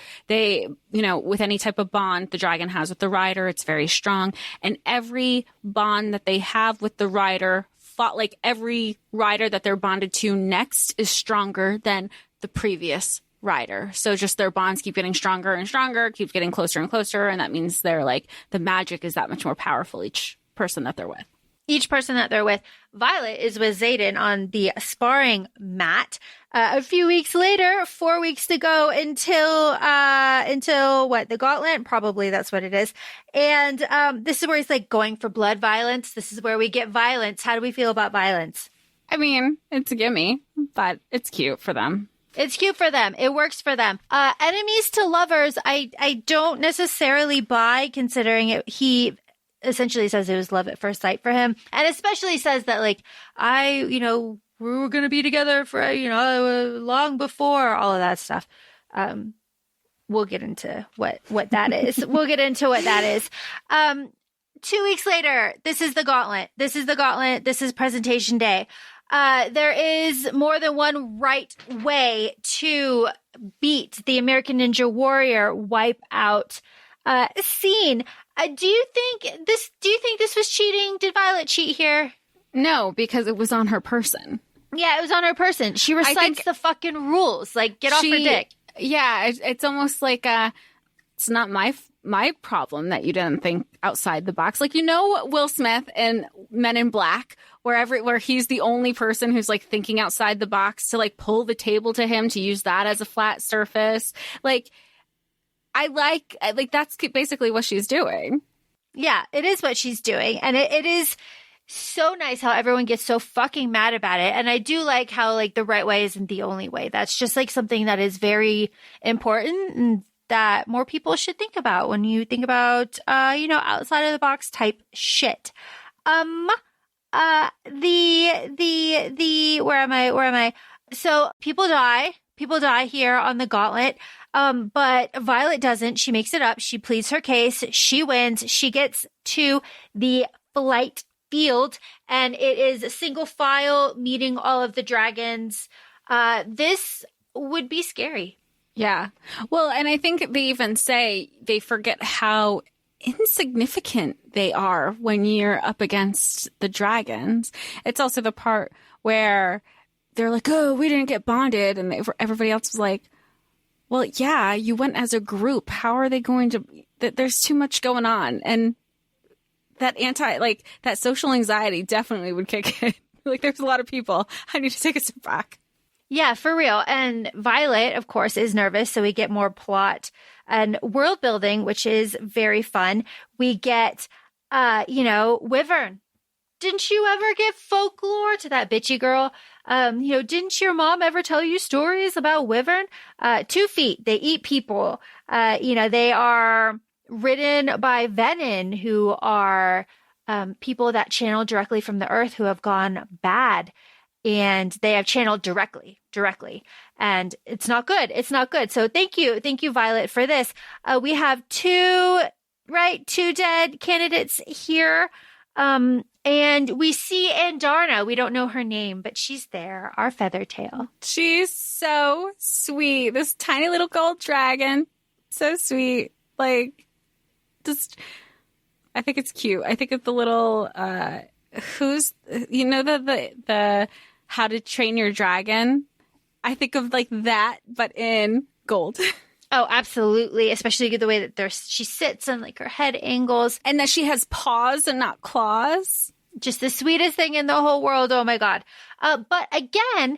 with any type of bond the dragon has with the rider, it's very strong. And every bond that they have with the rider, like every rider that they're bonded to next is stronger than the previous rider. So just their bonds keep getting stronger and stronger, keep getting closer and closer. And that means they're like, the magic is that much more powerful each person that they're with. Each person that they're with. Violet is with Xaden on the sparring mat. A few weeks later, 4 weeks to go until what? The Gauntlet? Probably that's what it is. And this is where he's like going for blood violence. This is where we get violence. How do we feel about violence? I mean, it's a gimme, but it's cute for them. It's cute for them. It works for them. Enemies to lovers, I don't necessarily buy, considering he essentially says it was love at first sight for him. And especially says that like, we were going to be together for, long before all of that stuff. We'll get into what that is. We'll get into what that is. 2 weeks later, this is the Gauntlet. This is presentation day. There is more than one right way to beat the American Ninja Warrior wipe out scene. Do you think this was cheating? Did Violet cheat here? No, because it was on her person. Yeah, it was on her person. She recites the fucking rules. Like, get off her dick. Yeah, it's almost like it's not my problem that you didn't think outside the box. Like, Will Smith and Men in Black, where he's the only person who's like thinking outside the box to like pull the table to him to use that as a flat surface. Like, I like that's basically what she's doing. Yeah, it is what she's doing. And it is so nice how everyone gets so fucking mad about it. And I do like how like the right way isn't the only way. That's just like something that is very important and that more people should think about when you think about, outside of the box type shit. Where am I? So people die here on the Gauntlet. But Violet doesn't. She makes it up. She pleads her case. She wins. She gets to the flight field, and it is a single file meeting all of the dragons. This would be scary. Yeah. Well, and I think they even say they forget how insignificant they are when you're up against the dragons. It's also the part where they're like, oh, we didn't get bonded. And everybody else was like, well, yeah, you went as a group. How are they going to, there's too much going on. And that social anxiety definitely would kick in. Like, there's a lot of people. I need to take a step back. Yeah, for real. And Violet, of course, is nervous. So we get more plot and world building, which is very fun. We get, Wyvern. Didn't you ever give folklore to that bitchy girl? Didn't your mom ever tell you stories about Wyvern? 2 feet. They eat people. They are ridden by Venin, who are people that channel directly from the earth who have gone bad. And they have channeled directly. And it's not good. So thank you, Violet, for this. We have 2 dead candidates here. And we see Andarna. We don't know her name, but she's there, our Feathertail. She's so sweet. This tiny little gold dragon. So sweet. Like, just, I think it's cute. I think of the little, the How to Train Your Dragon. I think of like that, but in gold. Oh, absolutely. Especially the way that she sits and like her head angles. And that she has paws and not claws. Just the sweetest thing in the whole world. Oh my God. But again,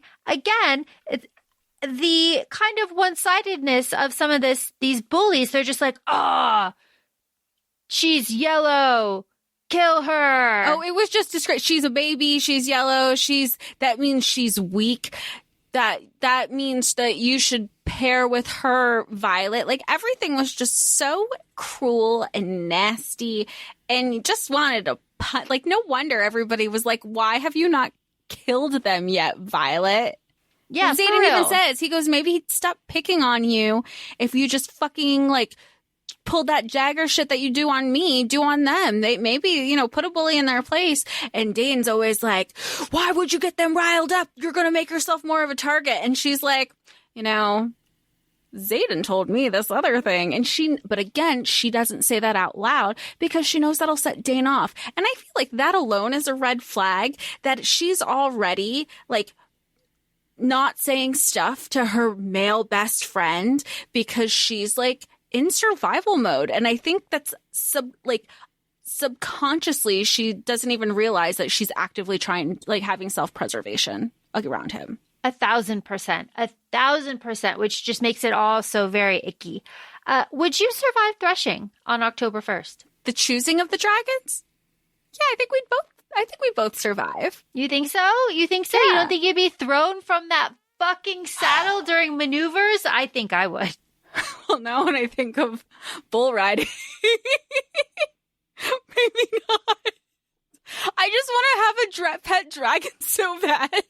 the kind of one-sidedness of some of these bullies, they're just like, she's yellow. Kill her. Oh, it was just disgrace. She's a baby. She's yellow. That means she's weak. That means that you should pair with her, Violet. Like, everything was just so cruel and nasty, and you just wanted to punch. Like, no wonder everybody was like, why have you not killed them yet, Violet? Yeah, Zayden even says, he goes, maybe he'd stop picking on you if you just fucking, like, pulled that Jagger shit that you do on me, do on them. They maybe, put a bully in their place. And Dane's always like, why would you get them riled up? You're going to make yourself more of a target. And she's like, Zayden told me this other thing. But again, she doesn't say that out loud because she knows that'll set Dane off. And I feel like that alone is a red flag that she's already like not saying stuff to her male best friend because she's like in survival mode. And I think that's subconsciously, she doesn't even realize that she's actively trying, like, having self-preservation around him. 1,000%, which just makes it all so very icky. Would you survive threshing on October 1st? The choosing of the dragons? Yeah, I think we both survive. You think so? Yeah. You don't think you'd be thrown from that fucking saddle during maneuvers? I think I would. Well, now when I think of bull riding, maybe not. I just want to have a pet dragon so bad,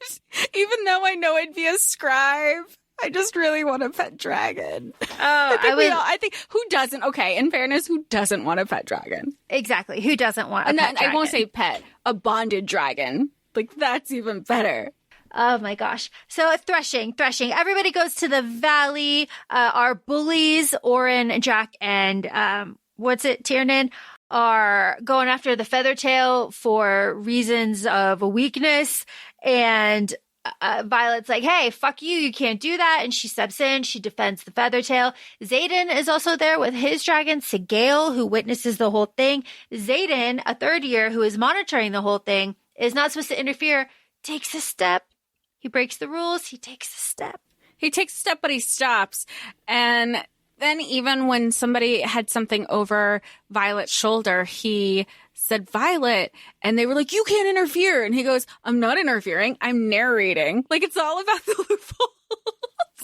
even though I know I'd be a scribe. I just really want a pet dragon. Oh, I think who doesn't? Okay, in fairness, who doesn't want a pet dragon? Exactly. Who doesn't want a pet dragon? I won't say pet, a bonded dragon. Like, that's even better. Oh my gosh. So threshing. Everybody goes to the valley. Our bullies, Oren, Jack, and Tiernan, are going after the Feathertail for reasons of weakness. And Violet's like, hey, fuck you. You can't do that. And she steps in. She defends the Feathertail. Xaden is also there with his dragon, Sigale, who witnesses the whole thing. Xaden, a third year who is monitoring the whole thing, is not supposed to interfere, takes a step. He breaks the rules. He takes a step. He takes a step, but he stops. And then even when somebody had something over Violet's shoulder, he said, Violet. And they were like, you can't interfere. And he goes, I'm not interfering. I'm narrating. Like, it's all about the loopholes.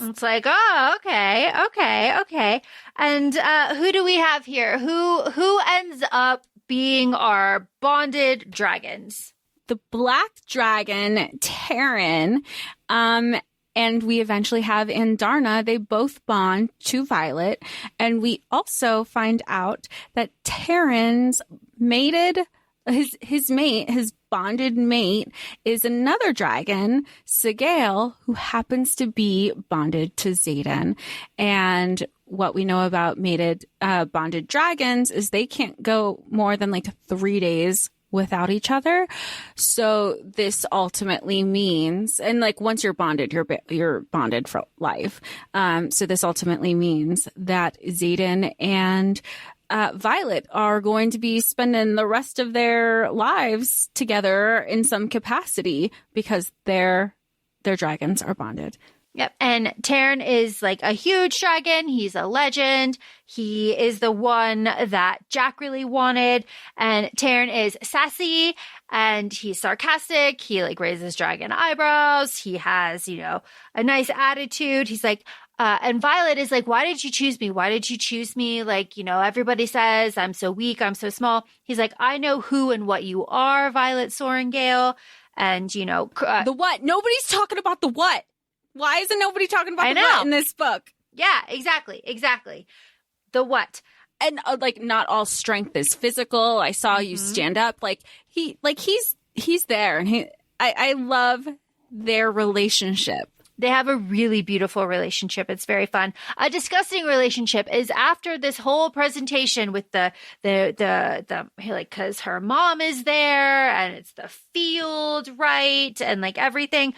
It's like, oh, okay. And who do we have here? Who ends up being our bonded dragons? The black dragon, Terran, and we eventually have Andarna. They both bond to Violet. And we also find out that Terran's mated, his mate, his bonded mate, is another dragon, Sigale, who happens to be bonded to Xaden. And what we know about mated, bonded dragons is they can't go more than like 3 days without each other. So this ultimately means, and like once you're bonded, you're bonded for life. So this ultimately means that Xaden and Violet are going to be spending the rest of their lives together in some capacity because their dragons are bonded. Yep. And Terran is like a huge dragon. He's a legend. He is the one that Jack really wanted. And Terran is sassy and he's sarcastic. He like raises dragon eyebrows. He has, a nice attitude. He's like, and Violet is like, why did you choose me? Why did you choose me? Like, everybody says I'm so weak. I'm so small. He's like, I know who and what you are, Violet Sorengale. And, the what? Nobody's talking about the what. Why isn't nobody talking about the what in this book? Yeah, exactly. The what. And like not all strength is physical. I saw you stand up. He's there, and I love their relationship. They have a really beautiful relationship. It's very fun. A disgusting relationship is after this whole presentation with the because her mom is there and it's the field, right? And like everything.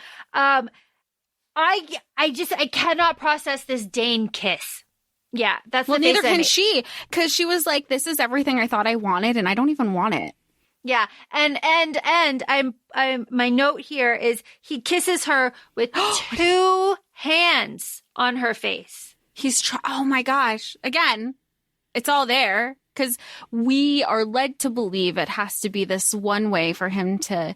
I cannot process this Dane kiss. Yeah, that's well, neither can she, because she was like, "This is everything I thought I wanted, and I don't even want it." Yeah, and I'm my note here is he kisses her with two hands on her face. Oh my gosh! Again, it's all there because we are led to believe it has to be this one way for him to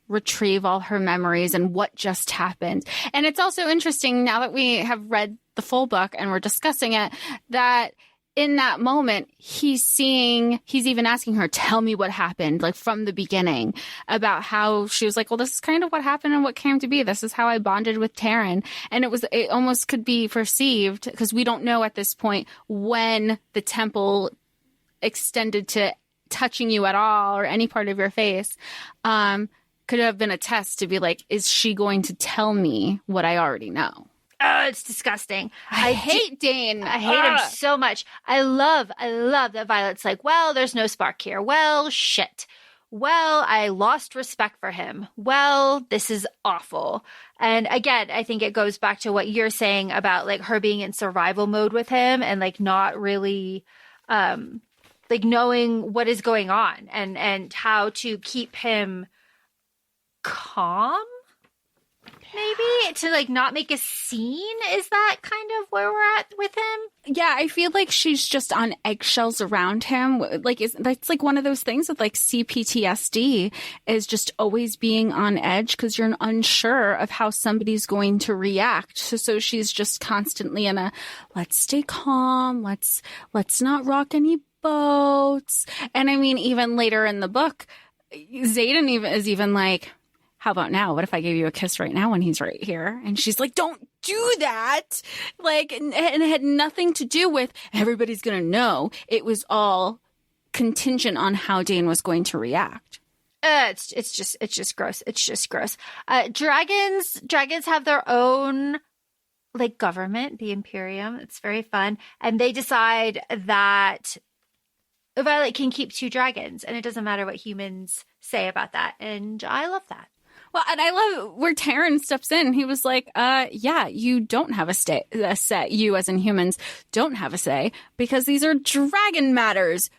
retrieve all her memories and what just happened. And it's also interesting now that we have read the full book and we're discussing it, that in that moment, he's even asking her, tell me what happened, like from the beginning, about how she was like, well, this is kind of what happened and what came to be. This is how I bonded with Terran. And it almost could be perceived, because we don't know at this point when the temple extended to touching you at all or any part of your face. Could have been a test to be like, is she going to tell me what I already know? Oh, it's disgusting. I hate Dane. I hate him so much. I love that Violet's like, well, there's no spark here. Well, shit. Well, I lost respect for him. Well, this is awful. And again, I think it goes back to what you're saying about like her being in survival mode with him and like not really like knowing what is going on and how to keep him calm, maybe, to like not make a scene. Is that kind of where we're at with him? Yeah, I feel like she's just on eggshells around him. Like that's like one of those things with like CPTSD, is just always being on edge because you're unsure of how somebody's going to react. So she's just constantly in a let's stay calm, let's not rock any boats. And I mean, even later in the book, Xaden is even like, how about now? What if I gave you a kiss right now when he's right here? And she's like, don't do that. Like, and it had nothing to do with everybody's going to know. It was all contingent on how Dane was going to react. It's just gross. It's just gross. Dragons have their own like government, the Imperium. It's very fun. And they decide that Violet can keep 2 dragons, and it doesn't matter what humans say about that. And I love that. Well, and I love where Taryn steps in. He was like, yeah, you don't have a say. You as in humans don't have a say because these are dragon matters.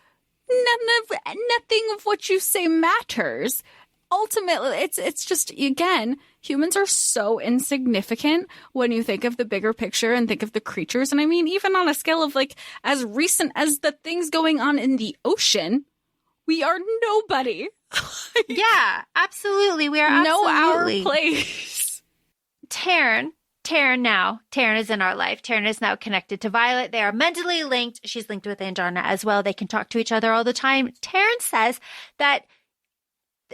Nothing of what you say matters. Ultimately, it's just, again, humans are so insignificant when you think of the bigger picture and think of the creatures. And I mean, even on a scale of like as recent as the things going on in the ocean, we are nobody. Yeah, absolutely. We are absolutely. Know our place. Taryn is in our life. Taryn is now connected to Violet. They are mentally linked. She's linked with Andarna as well. They can talk to each other all the time. Taryn says that,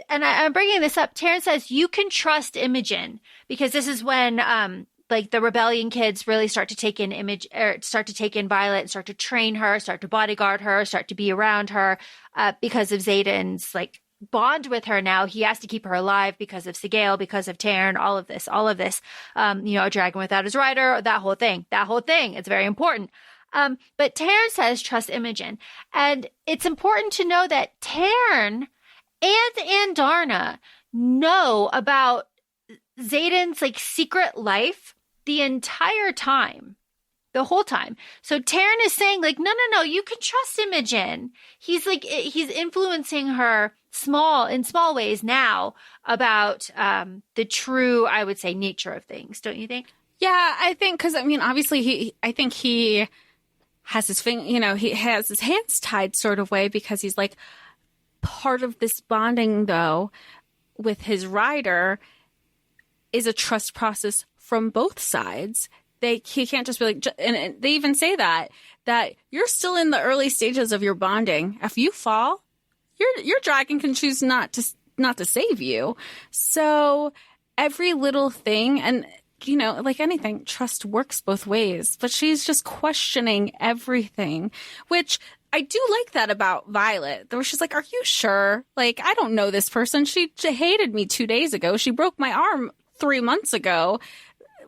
and I'm bringing this up, Taryn says you can trust Imogen because this is when like the rebellion kids really start to take in Violet, start to train her, start to bodyguard her, start to be around her because of Xaden's like bond with her. Now he has to keep her alive because of Sigale, because of Taryn, all of this, a dragon without his rider, that whole thing, it's very important. But Taryn says trust Imogen, and it's important to know that Taryn and Andarna know about Xaden's like secret life the entire time, the whole time. So Taryn is saying like, no, you can trust Imogen. He's influencing her in small ways now about the true, I would say, nature of things. Don't you think? Yeah, I think, because I mean, obviously I think he has he has his hands tied sort of way because he's like, part of this bonding, though, with his rider is a trust process from both sides. He can't just be like, and they even say that you're still in the early stages of your bonding. If you fall, your dragon can choose not to save you. So every little thing, and like anything, trust works both ways. But she's just questioning everything, which I do like that about Violet. Where she's like, are you sure? Like, I don't know this person. She hated me 2 days ago. She broke my arm 3 months ago.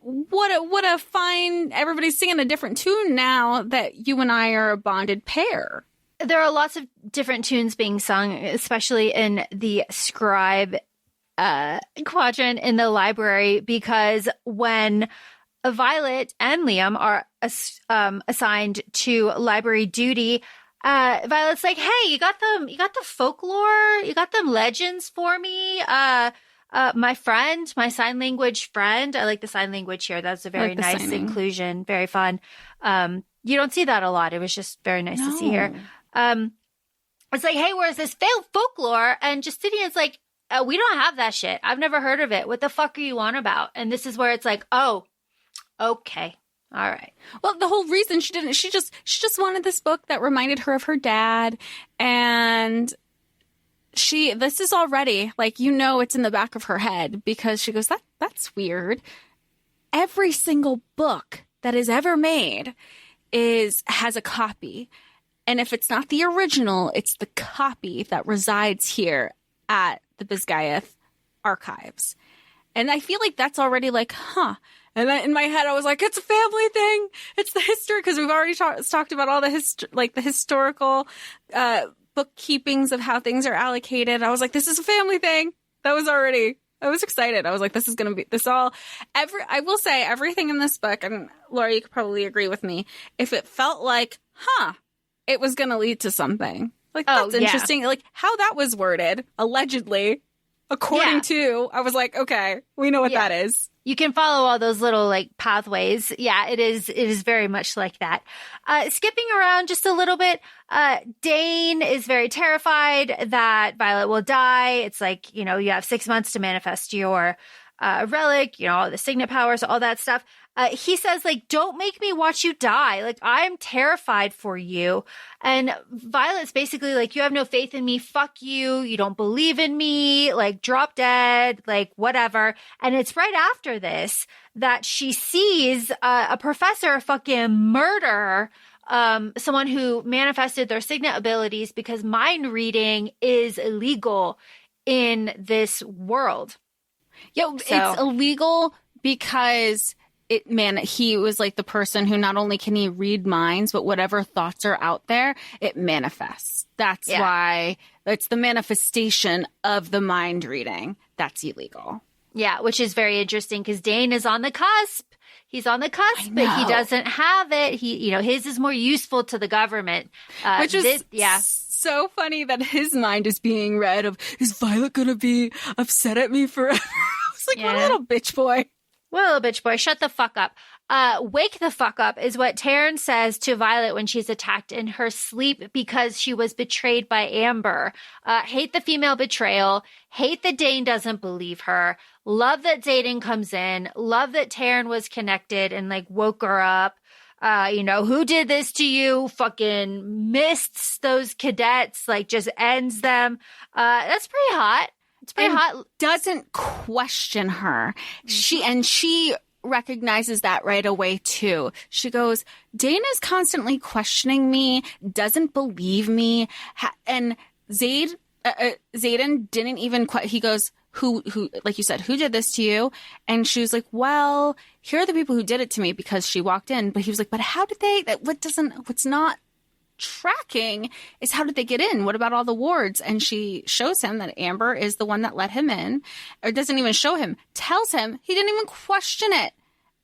What a fine, everybody's singing a different tune now that you and I are a bonded pair. There are lots of different tunes being sung, especially in the Scribe quadrant in the library, because when Violet and Liam are assigned to library duty, Violet's like, hey, you got the folklore, you got them legends for me. My friend, my sign language friend. I like the sign language here. That's a very nice inclusion. Very fun. You don't see that a lot. It was just very nice to see here. It's like, hey, where's this folklore? And Justinian's like, we don't have that shit. I've never heard of it. What the fuck are you on about? And this is where it's like, oh, okay. All right. Well, the whole reason she just wanted this book that reminded her of her dad. And this is already like, it's in the back of her head because she goes, that's weird. Every single book that is ever made has a copy. And if it's not the original, it's the copy that resides here at the Basgiath archives. And I feel like that's already like, huh. And then in my head, I was like, it's a family thing. It's the history, because we've already talked about all the historical bookkeepings of how things are allocated. I was like, this is a family thing. I was excited. I was like, this is going to be this all. I will say everything in this book, and Laura, you could probably agree with me, if it felt like, it was going to lead to something. Like, that's interesting. Like, how that was worded, allegedly, according to, I was like, okay, we know what that is. You can follow all those little like pathways. Yeah, it is very much like that. Skipping around just a little bit, Dane is very terrified that Violet will die. It's like, you have 6 months to manifest your relic, all the signet powers, all that stuff. He says, like, don't make me watch you die. Like, I'm terrified for you. And Violet's basically like, you have no faith in me. Fuck you. You don't believe in me. Like, drop dead, like, whatever. And it's right after this that she sees a professor fucking murder someone who manifested their signet abilities because mind reading is illegal in this world. Yeah, it's illegal because he was like the person who not only can he read minds, but whatever thoughts are out there, it manifests. That's why it's the manifestation of the mind reading. That's illegal. Yeah, which is very interesting because Dane is on the cusp. He's on the cusp, but he doesn't have it. His is more useful to the government. Which is so funny that his mind is being read of, is Violet going to be upset at me forever? I was like, what a little bitch boy. What a little bitch boy. Shut the fuck up. Wake the fuck up is what Taryn says to Violet when she's attacked in her sleep because she was betrayed by Amber. Hate the female betrayal. Hate that Dane doesn't believe her. Love that Zayden comes in. Love that Taryn was connected and like woke her up. Who did this to you? Fucking mists those cadets, like just ends them. That's pretty hot. It's pretty hot. Doesn't question her. She recognizes that right away too. She goes, Dane is constantly questioning me, doesn't believe me. And Zayden didn't even, he goes, who, like you said, who did this to you? And she was like, well, here are the people who did it to me because she walked in. But he was like, but how did they, what's not tracking is how did they get in? What about all the wards? And she shows him that Amber is the one that let him in, or doesn't even show him, tells him. He didn't even question it.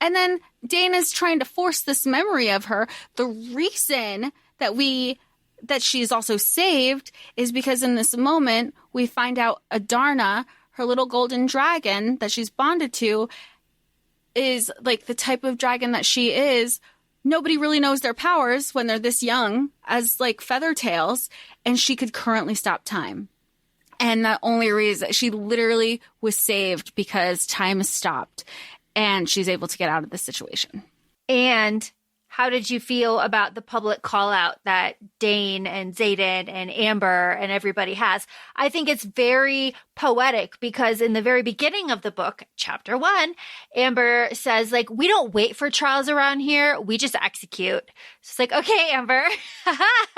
And then Dana's trying to force this memory of her. The reason that she's also saved is because in this moment we find out Adarna, her little golden dragon that she's bonded to, is like the type of dragon that she is. Nobody really knows their powers when they're this young as like feather tails, and she could currently stop time. And the only reason she literally was saved because time has stopped and she's able to get out of this situation. And how did you feel about the public call out that Dane and Zayden and Amber and everybody has? I think it's very poetic because in the very beginning of the book, chapter 1, Amber says, like, we don't wait for trials around here. We just execute. So it's like, okay, Amber.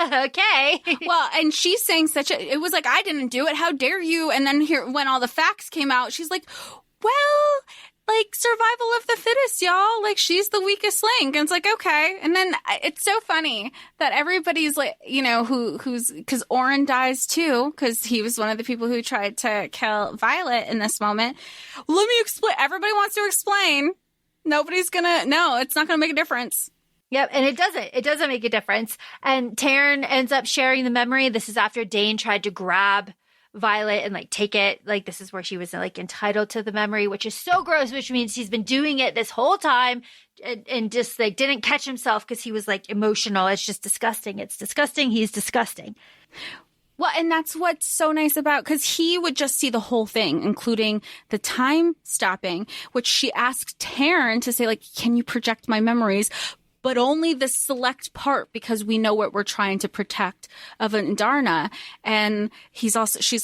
Okay. Well, and she's saying it was like, I didn't do it. How dare you? And then here, when all the facts came out, she's like, well, like, survival of the fittest, y'all. Like, she's the weakest link. And it's like, okay. And then it's so funny that everybody's like, because Oren dies too, because he was one of the people who tried to kill Violet in this moment. Let me explain. Everybody wants to explain. It's not gonna make a difference. Yep, and it doesn't. It doesn't make a difference. And Taryn ends up sharing the memory. This is after Dane tried to grab Violet and like take it. Like, this is where she was like entitled to the memory, which is so gross, which means he's been doing it this whole time and just like didn't catch himself because he was like emotional. It's just disgusting. It's disgusting. He's disgusting. Well, and that's what's so nice about, because he would just see the whole thing, including the time stopping, which she asked Taryn to say, like, can you project my memories? But only the select part, because we know what we're trying to protect of Adarna. And she's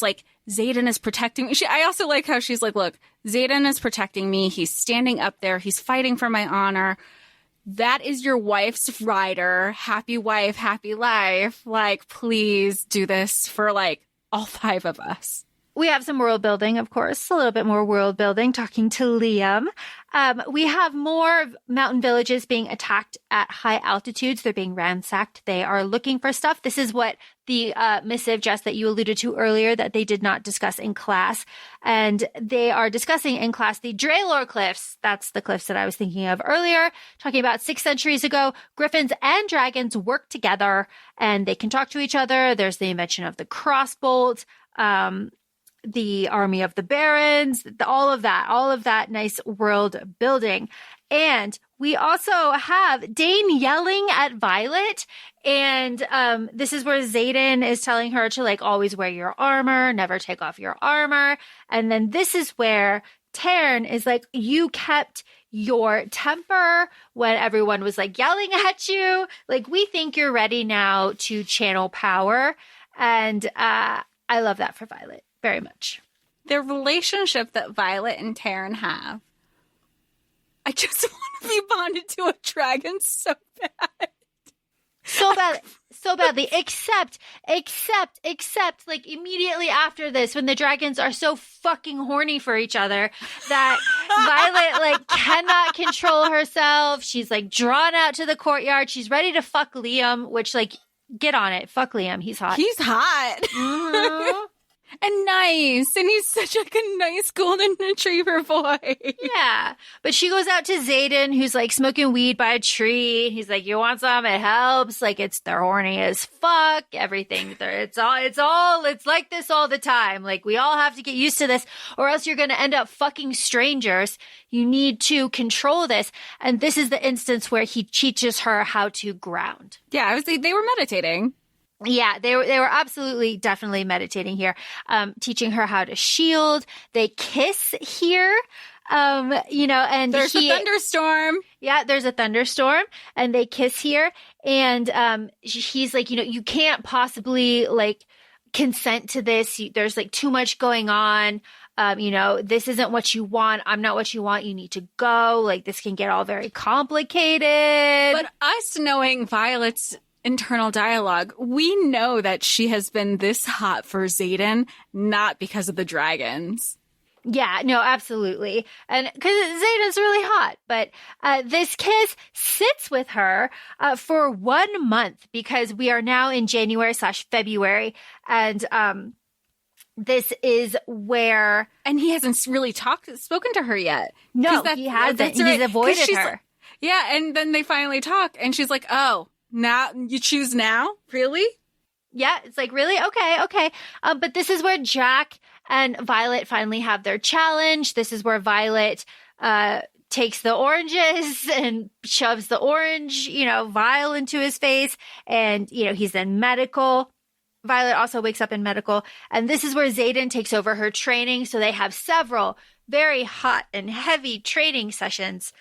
like, Zayden is protecting me. I also like how she's like, look, Zayden is protecting me. He's standing up there. He's fighting for my honor. That is your wife's rider. Happy wife, happy life. Like, please do this for like all 5 of us. We have some world building, of course, a little bit more world building, talking to Liam. We have more mountain villages being attacked at high altitudes. They're being ransacked. They are looking for stuff. This is what the missive, Jess, that you alluded to earlier, that they did not discuss in class. And they are discussing in class the Draelor Cliffs. That's the cliffs that I was thinking of earlier, talking about 6 centuries ago. Griffins and dragons work together and they can talk to each other. There's the mention of the crossbolt, the army of the barons, all of that nice world building. And we also have Dane yelling at Violet. And this is where Zayden is telling her to like always wear your armor, never take off your armor. And then this is where Taryn is like, you kept your temper when everyone was like yelling at you. Like, we think you're ready now to channel power. And I love that for Violet very much. The relationship that Violet and Taryn have. I just want to be bonded to a dragon so bad. So badly. Except, like, immediately after this, when the dragons are so fucking horny for each other that Violet, like, cannot control herself. She's, like, drawn out to the courtyard. She's ready to fuck Liam, which, like, get on it. Fuck Liam. He's hot. He's hot. Mm-hmm. And nice. And he's such like a nice golden retriever boy. Yeah. But she goes out to Xaden, who's like smoking weed by a tree. He's like, you want some? It helps. Like, they're horny as fuck. Everything. It's like this all the time. Like, we all have to get used to this or else you're going to end up fucking strangers. You need to control this. And this is the instance where he teaches her how to ground. Yeah. They were meditating. Yeah, they were absolutely, definitely meditating here, teaching her how to shield. They kiss here, and there's a thunderstorm. Yeah, there's a thunderstorm, and they kiss here, and he's like, you can't possibly like consent to this. There's like too much going on. This isn't what you want. I'm not what you want. You need to go. Like, this can get all very complicated. But us knowing Violet's internal dialogue, we know that she has been this hot for Xaden, not because of the dragons. Yeah, no, absolutely. And because Xaden's really hot, but this kiss sits with her for 1 month because we are now in January/February. And this is where... And he hasn't really spoken to her yet. No, he hasn't. He's avoided her. Yeah, and then they finally talk, and she's like, oh, now you choose now? Really? Yeah, it's like, really? Okay. But this is where Jack and Violet finally have their challenge. This is where Violet takes the oranges and shoves the orange, vial into his face. And, he's in medical. Violet also wakes up in medical. And this is where Xaden takes over her training. So they have several very hot and heavy training sessions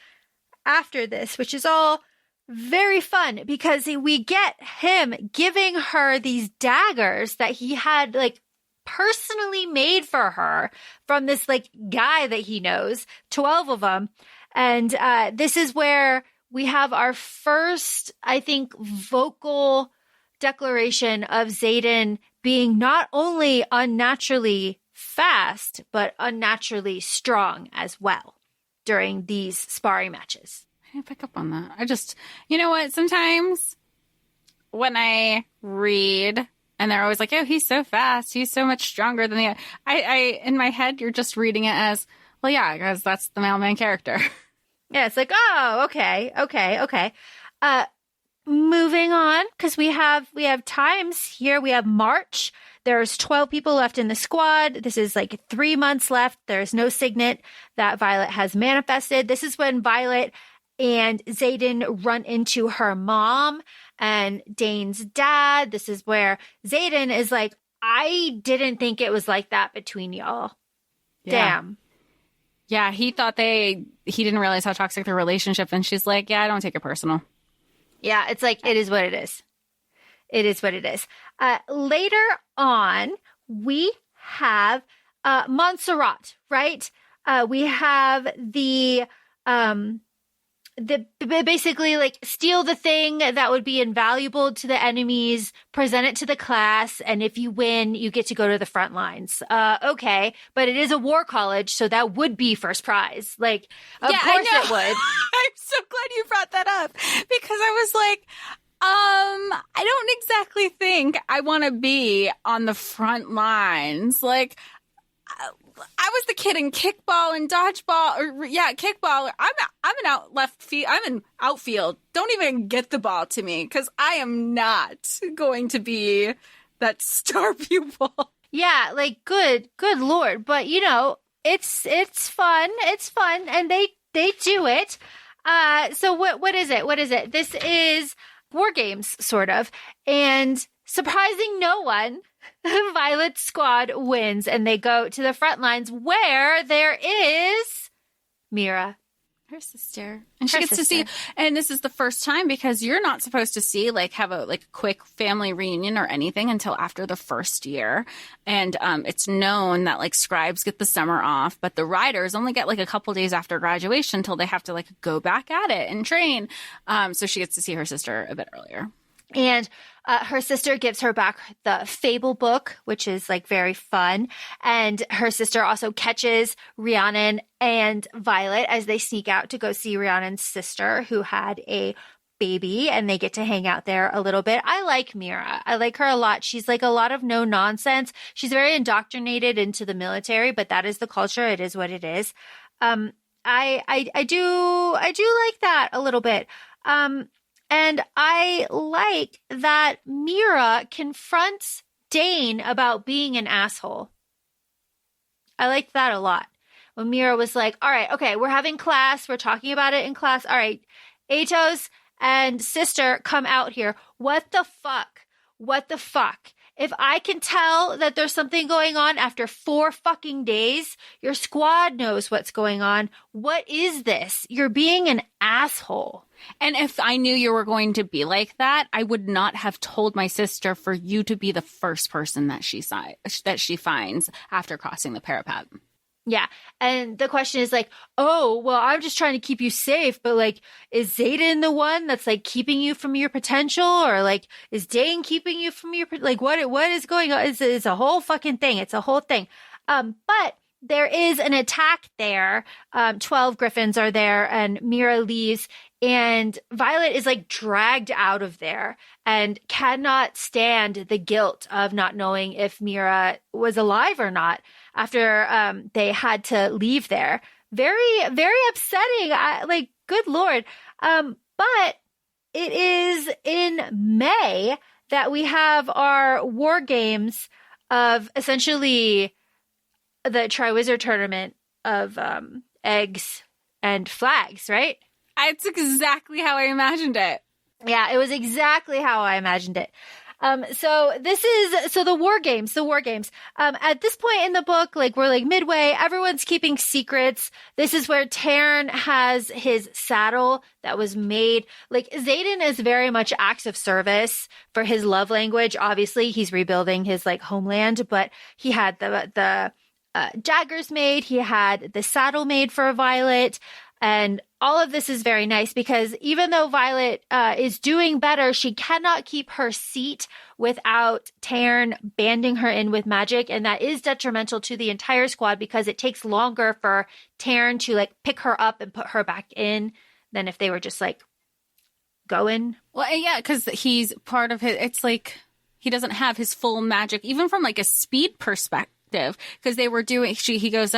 after this, which is all very fun because we get him giving her these daggers that he had like personally made for her from this like guy that he knows, 12 of them. And this is where we have our first, I think, vocal declaration of Xaden being not only unnaturally fast, but unnaturally strong as well during these sparring matches. I didn't pick up on that. I just, you know what? Sometimes when I read and they're always like, oh, he's so fast. He's so much stronger than the other. I in my head, you're just reading it as, well, yeah, because that's the mailman character. Yeah, it's like, oh, okay. Moving on, because we have times here. We have March. There's 12 people left in the squad. This is like 3 months left. There's no signet that Violet has manifested. This is when Violet and Xaden run into her mom and Dane's dad. This is where Xaden is like, I didn't think it was like that between y'all. Yeah. Damn. Yeah, he thought he didn't realize how toxic their relationship. And she's like, yeah, I don't take it personal. Yeah, it's like, it is what it is. It is what it is. Later on, we have Montserrat, right? We have the basically like steal the thing that would be invaluable to the enemies, present it to the class, and if you win, you get to go to the front lines. Okay, but it is a war college, so that would be first prize. Like, of course it would. I'm so glad you brought that up because I was like, I don't exactly think I want to be on the front lines. Like, I was the kid in kickball and dodgeball, kickball. I'm in outfield. Don't even get the ball to me because I am not going to be that star pupil. Yeah, like good Lord. But it's fun. It's fun, and they do it. So what is it? What is it? This is War Games, sort of, and surprising no one. Violet's squad wins, and they go to the front lines where there is Mira. Her sister. And she gets to see, and this is the first time because you're not supposed to see, have a quick family reunion or anything until after the first year. And it's known that scribes get the summer off, but the riders only get a couple days after graduation until they have to go back at it and train. So she gets to see her sister a bit earlier. And her sister gives her back the Fable book, which is very fun. And her sister also catches Rhiannon and Violet as they sneak out to go see Rhiannon's sister who had a baby, and they get to hang out there a little bit. I like Mira. I like her a lot. She's a lot of no nonsense. She's very indoctrinated into the military, but that is the culture. It is what it is. I do like that a little bit. And I like that Mira confronts Dane about being an asshole. I like that a lot. When Mira was like, all right, okay, we're having class. We're talking about it in class. All right, Atos and sister come out here. What the fuck? What the fuck? If I can tell that there's something going on after 4 fucking days, your squad knows what's going on. What is this? You're being an asshole. And if I knew you were going to be like that, I would not have told my sister for you to be the first person that she finds after crossing the parapet. Yeah. And the question is oh, well, I'm just trying to keep you safe. But is Xaden the one that's keeping you from your potential? Or is Dane keeping you from your, what is going on? It's a whole fucking thing. It's a whole thing. But there is an attack there. 12 griffins are there and Mira leaves. And Violet is dragged out of there and cannot stand the guilt of not knowing if Mira was alive or not after they had to leave there. Very, very upsetting. Good Lord. But it is in May that we have our war games of essentially the Triwizard tournament of eggs and flags, right? It's exactly how I imagined it. Yeah, it was exactly how I imagined it. So the war games. At this point in the book, we're midway, everyone's keeping secrets. This is where Tairn has his saddle that was made. Xaden is very much acts of service for his love language. Obviously, he's rebuilding his homeland, but he had the daggers made. He had the saddle made for Violet. And all of this is very nice because even though Violet is doing better, she cannot keep her seat without Tairn banding her in with magic. And that is detrimental to the entire squad because it takes longer for Tairn to pick her up and put her back in than if they were just going. Well, yeah, because he's part of his, it's he doesn't have his full magic, even from a speed perspective, because they were doing, he goes,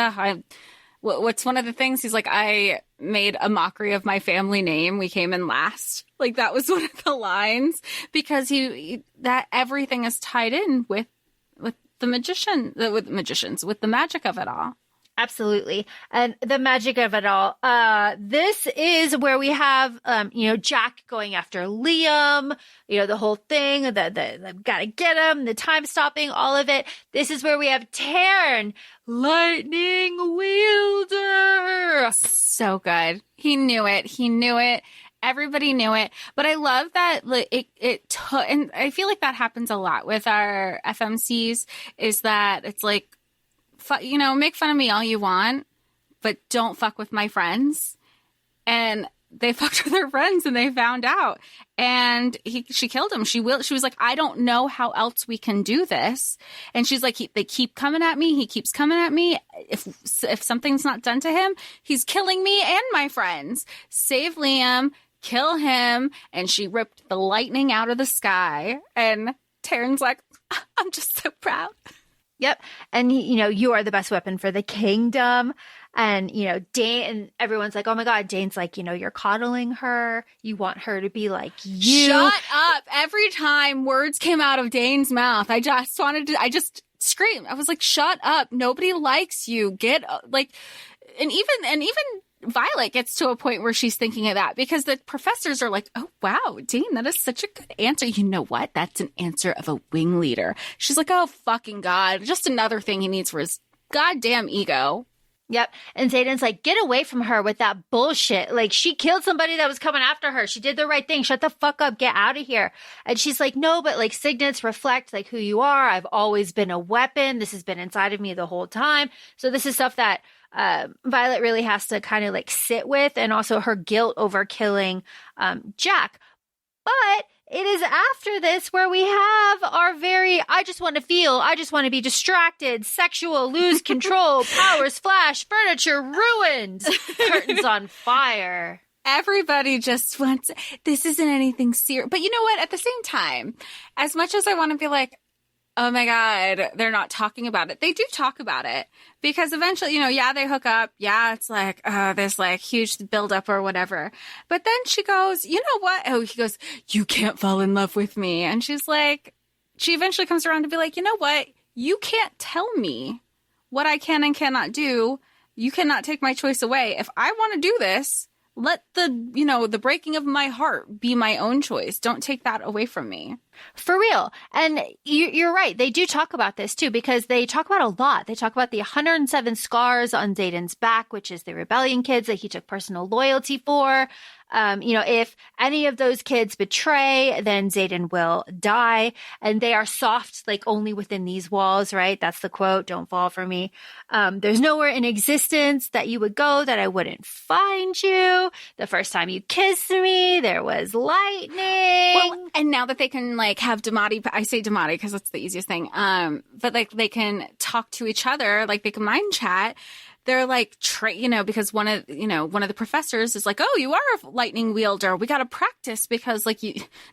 what's one of the things? He's I made a mockery of my family name. We came in last. That was one of the lines because that everything is tied in with the magicians, with the magic of it all. Absolutely. And the magic of it all. This is where we have, Jack going after Liam, the whole thing, the gotta get him, the time stopping, all of it. This is where we have Tairn, lightning wielder. So good. He knew it. Everybody knew it. But I love that it took, and I feel that happens a lot with our FMCs is that it's make fun of me all you want, but don't fuck with my friends. And they fucked with her friends and they found out. And she killed him. She was I don't know how else we can do this. And she's they keep coming at me. He keeps coming at me. If something's not done to him, he's killing me and my friends. Save Liam, kill him. And she ripped the lightning out of the sky. And Tairn's I'm just so proud. Yep. And, you are the best weapon for the kingdom. And, Dane, and everyone's oh my God, Dane's you're coddling her. You want her to be like you. Shut up. Every time words came out of Dane's mouth, I just screamed. I was shut up. Nobody likes you. And even Violet gets to a point where she's thinking of that because the professors are like, oh, wow, Dean, that is such a good answer. You know what? That's an answer of a wing leader. She's like, oh, fucking God. Just another thing he needs for his goddamn ego. Yep. And Xaden's like, get away from her with that bullshit. Like, she killed somebody that was coming after her. She did the right thing. Shut the fuck up. Get out of here. And she's like, no, but like signets reflect like who you are. I've always been a weapon. This has been inside of me the whole time. So this is stuff that Violet really has to kind of like sit with, and also her guilt over killing Jack. But it is after this where we have our very, I just want to feel, I just want to be distracted, sexual, lose control, powers flash, furniture ruined, curtains on fire. Everybody just wants, this isn't anything serious. But you know what? At the same time, as much as I want to be like, oh my God, they're not talking about it. They do talk about it because eventually, you know, yeah, they hook up. Yeah, it's like, there's like huge buildup or whatever. But then she goes, you know what? Oh, he goes, you can't fall in love with me. And she's like, she eventually comes around to be like, you know what? You can't tell me what I can and cannot do. You cannot take my choice away. If I want to do this, let the, you know, the breaking of my heart be my own choice. Don't take that away from me. For real. And you're right. They do talk about this too, because they talk about a lot. They talk about the 107 scars on Xaden's back, which is the rebellion kids that he took personal loyalty for. You know, if any of those kids betray, then Xaden will die. And they are soft, like only within these walls, right? That's the quote. Don't fall for me. There's nowhere in existence that you would go that I wouldn't find you. The first time you kissed me, there was lightning. Well, and now that they can like have Damati, I say Damati because that's the easiest thing. But like they can talk to each other, like they can mind chat. They're like, you know, because one of the professors is like, oh, you are a lightning wielder. We got to practice because like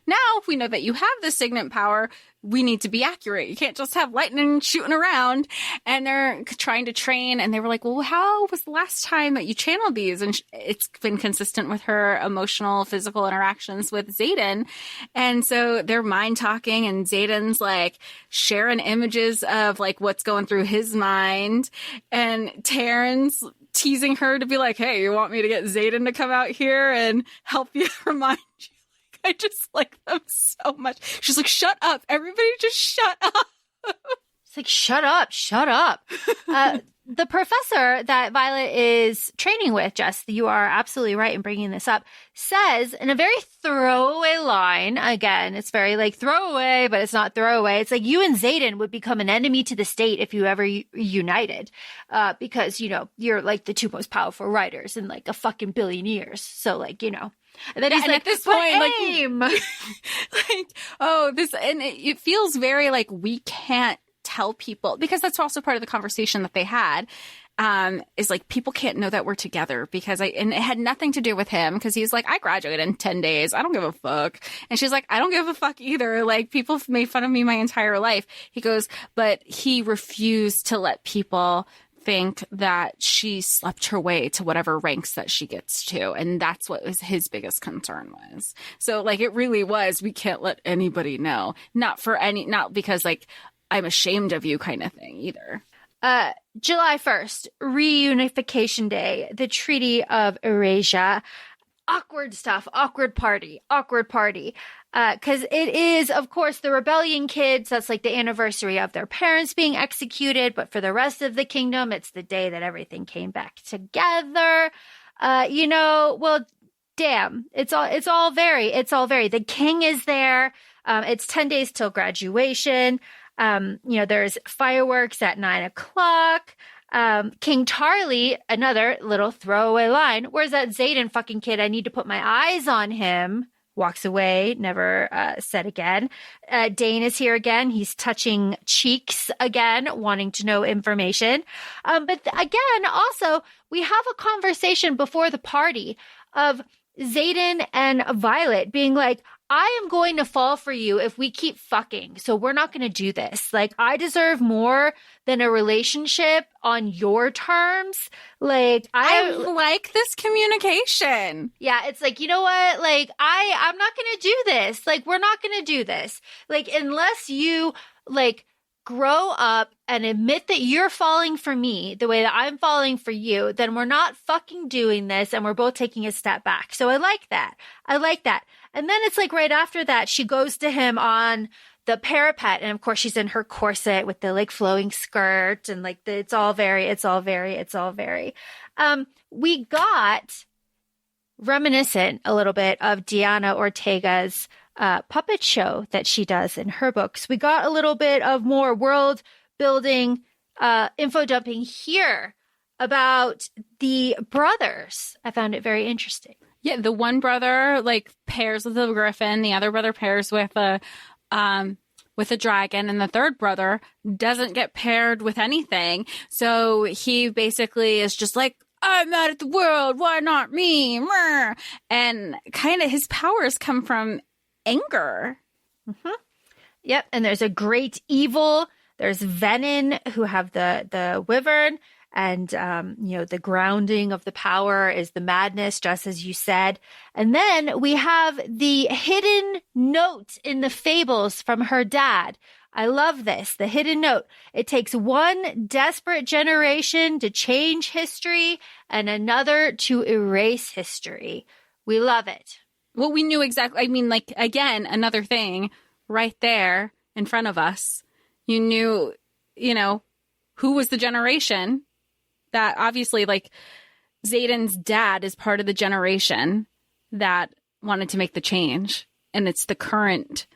now we know that you have the signet power. We need to be accurate. You can't just have lightning shooting around. And they're trying to train. And they were like, well, how was the last time that you channeled these? And it's been consistent with her emotional, physical interactions with Xaden. And so they're mind talking and Xaden's like sharing images of like what's going through his mind. And Taryn's teasing her to be like, hey, you want me to get Xaden to come out here and help you remind you? I just like them so much. She's like, shut up. Everybody just shut up. It's like, shut up. Shut up. The professor that Violet is training with, Jess, you are absolutely right in bringing this up, says in a very throwaway line, again, it's very like throwaway, but it's not throwaway. It's like you and Xaden would become an enemy to the state if you ever united, because, you know, you're like the two most powerful writers in like a fucking billion years. So like, you know. And then he's like, at this point, like, oh, this, and it feels very like we can't tell people, because that's also part of the conversation that they had, is like people can't know that we're together because and it had nothing to do with him because he's like, I graduated in 10 days. I don't give a fuck. And she's like, I don't give a fuck either. Like people have made fun of me my entire life. He goes, but he refused to let people think that she slept her way to whatever ranks that she gets to. And that's what was his biggest concern was. So like, it really was, we can't let anybody know. Not because like, I'm ashamed of you kind of thing either. July 1st, reunification day, the Treaty of Eurasia. Awkward stuff, awkward party. Because it is, of course, the rebellion kids. That's like the anniversary of their parents being executed. But for the rest of the kingdom, it's the day that everything came back together. You know, well, damn, it's all very. The king is there. It's 10 days till graduation. You know, there's fireworks at 9:00. King Tarly, another little throwaway line. Where's that Xaden fucking kid? I need to put my eyes on him. Walks away, never said again. Dane is here again. He's touching cheeks again, wanting to know information. But again, also, we have a conversation before the party of Xaden and Violet being like, I am going to fall for you if we keep fucking. So we're not going to do this. Like, I deserve more than a relationship on your terms. Like, I like this communication. Yeah, it's like, you know what? Like, I'm not going to do this. Like, we're not going to do this. Like, unless you, like, grow up and admit that you're falling for me the way that I'm falling for you, then we're not fucking doing this and we're both taking a step back. So I like that. And then it's like right after that, she goes to him on the parapet. And of course she's in her corset with the like flowing skirt and like it's all very. We got reminiscent a little bit of Diana Ortega's puppet show that she does in her books. We got a little bit of more world building info dumping here about the brothers. I found it very interesting. Yeah, the one brother like pairs with a griffin, the other brother pairs with a dragon, and the third brother doesn't get paired with anything. So he basically is just like, I'm mad at the world. Why not me? And kind of his powers come from anger. Mm-hmm. Yep. And there's a great evil. There's Venin, who have the wyvern. And, the grounding of the power is the madness, just as you said. And then we have the hidden note in the fables from her dad. I love this. The hidden note. It takes one desperate generation to change history and another to erase history. We love it. Well, we knew exactly. I mean, like, again, another thing right there in front of us. You knew, who was the generation that obviously, like, Xaden's dad is part of the generation that wanted to make the change. And it's the current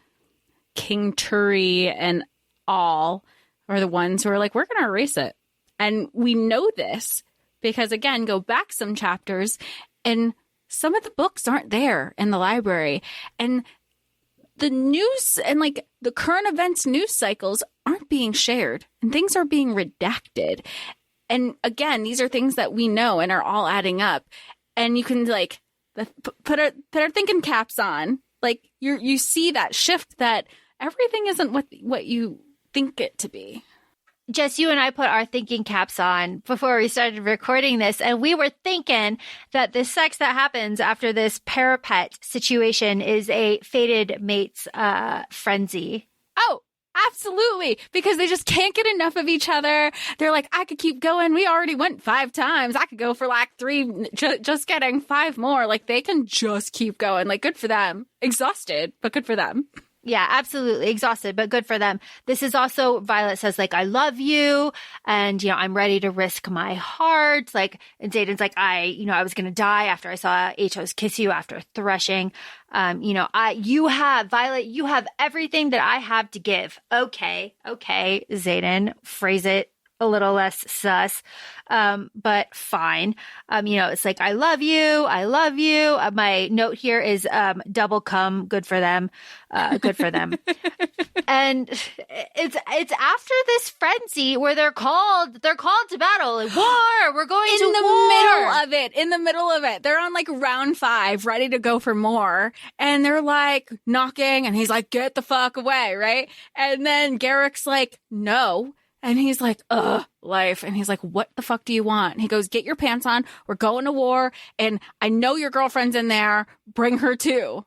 King Turi and all are the ones who are like, we're going to erase it. And we know this because, again, go back some chapters and some of the books aren't there in the library. And the news and like the current events news cycles aren't being shared and things are being redacted. And again, these are things that we know and are all adding up. And you can like put our thinking caps on. Like you see that shift that everything isn't what you think it to be. Jess, you and I put our thinking caps on before we started recording this, and we were thinking that the sex that happens after this parapet situation is a fated mate's frenzy. Oh, absolutely. Because they just can't get enough of each other. They're like, I could keep going. We already went 5 times. I could go for like 3, just getting 5 more. Like they can just keep going. Like good for them. Exhausted, but good for them. Yeah, absolutely. Exhausted, but good for them. This is also, Violet says, like, I love you. And, I'm ready to risk my heart. Like, and Xaden's like, I was going to die after I saw Atos kiss you after Threshing. Violet, you have everything that I have to give. Okay, Xaden, phrase it a little less sus. But fine. It's like, I love you. My note here is, double cum. Good for them. And it's after this frenzy where they're called to battle. Like, war. We're going to war. In the middle of it. They're on like round 5, ready to go for more. And they're like knocking and he's like, get the fuck away. Right. And then Garrick's like, no. And he's like, life. And he's like, what the fuck do you want? And he goes, get your pants on. We're going to war. And I know your girlfriend's in there. Bring her too.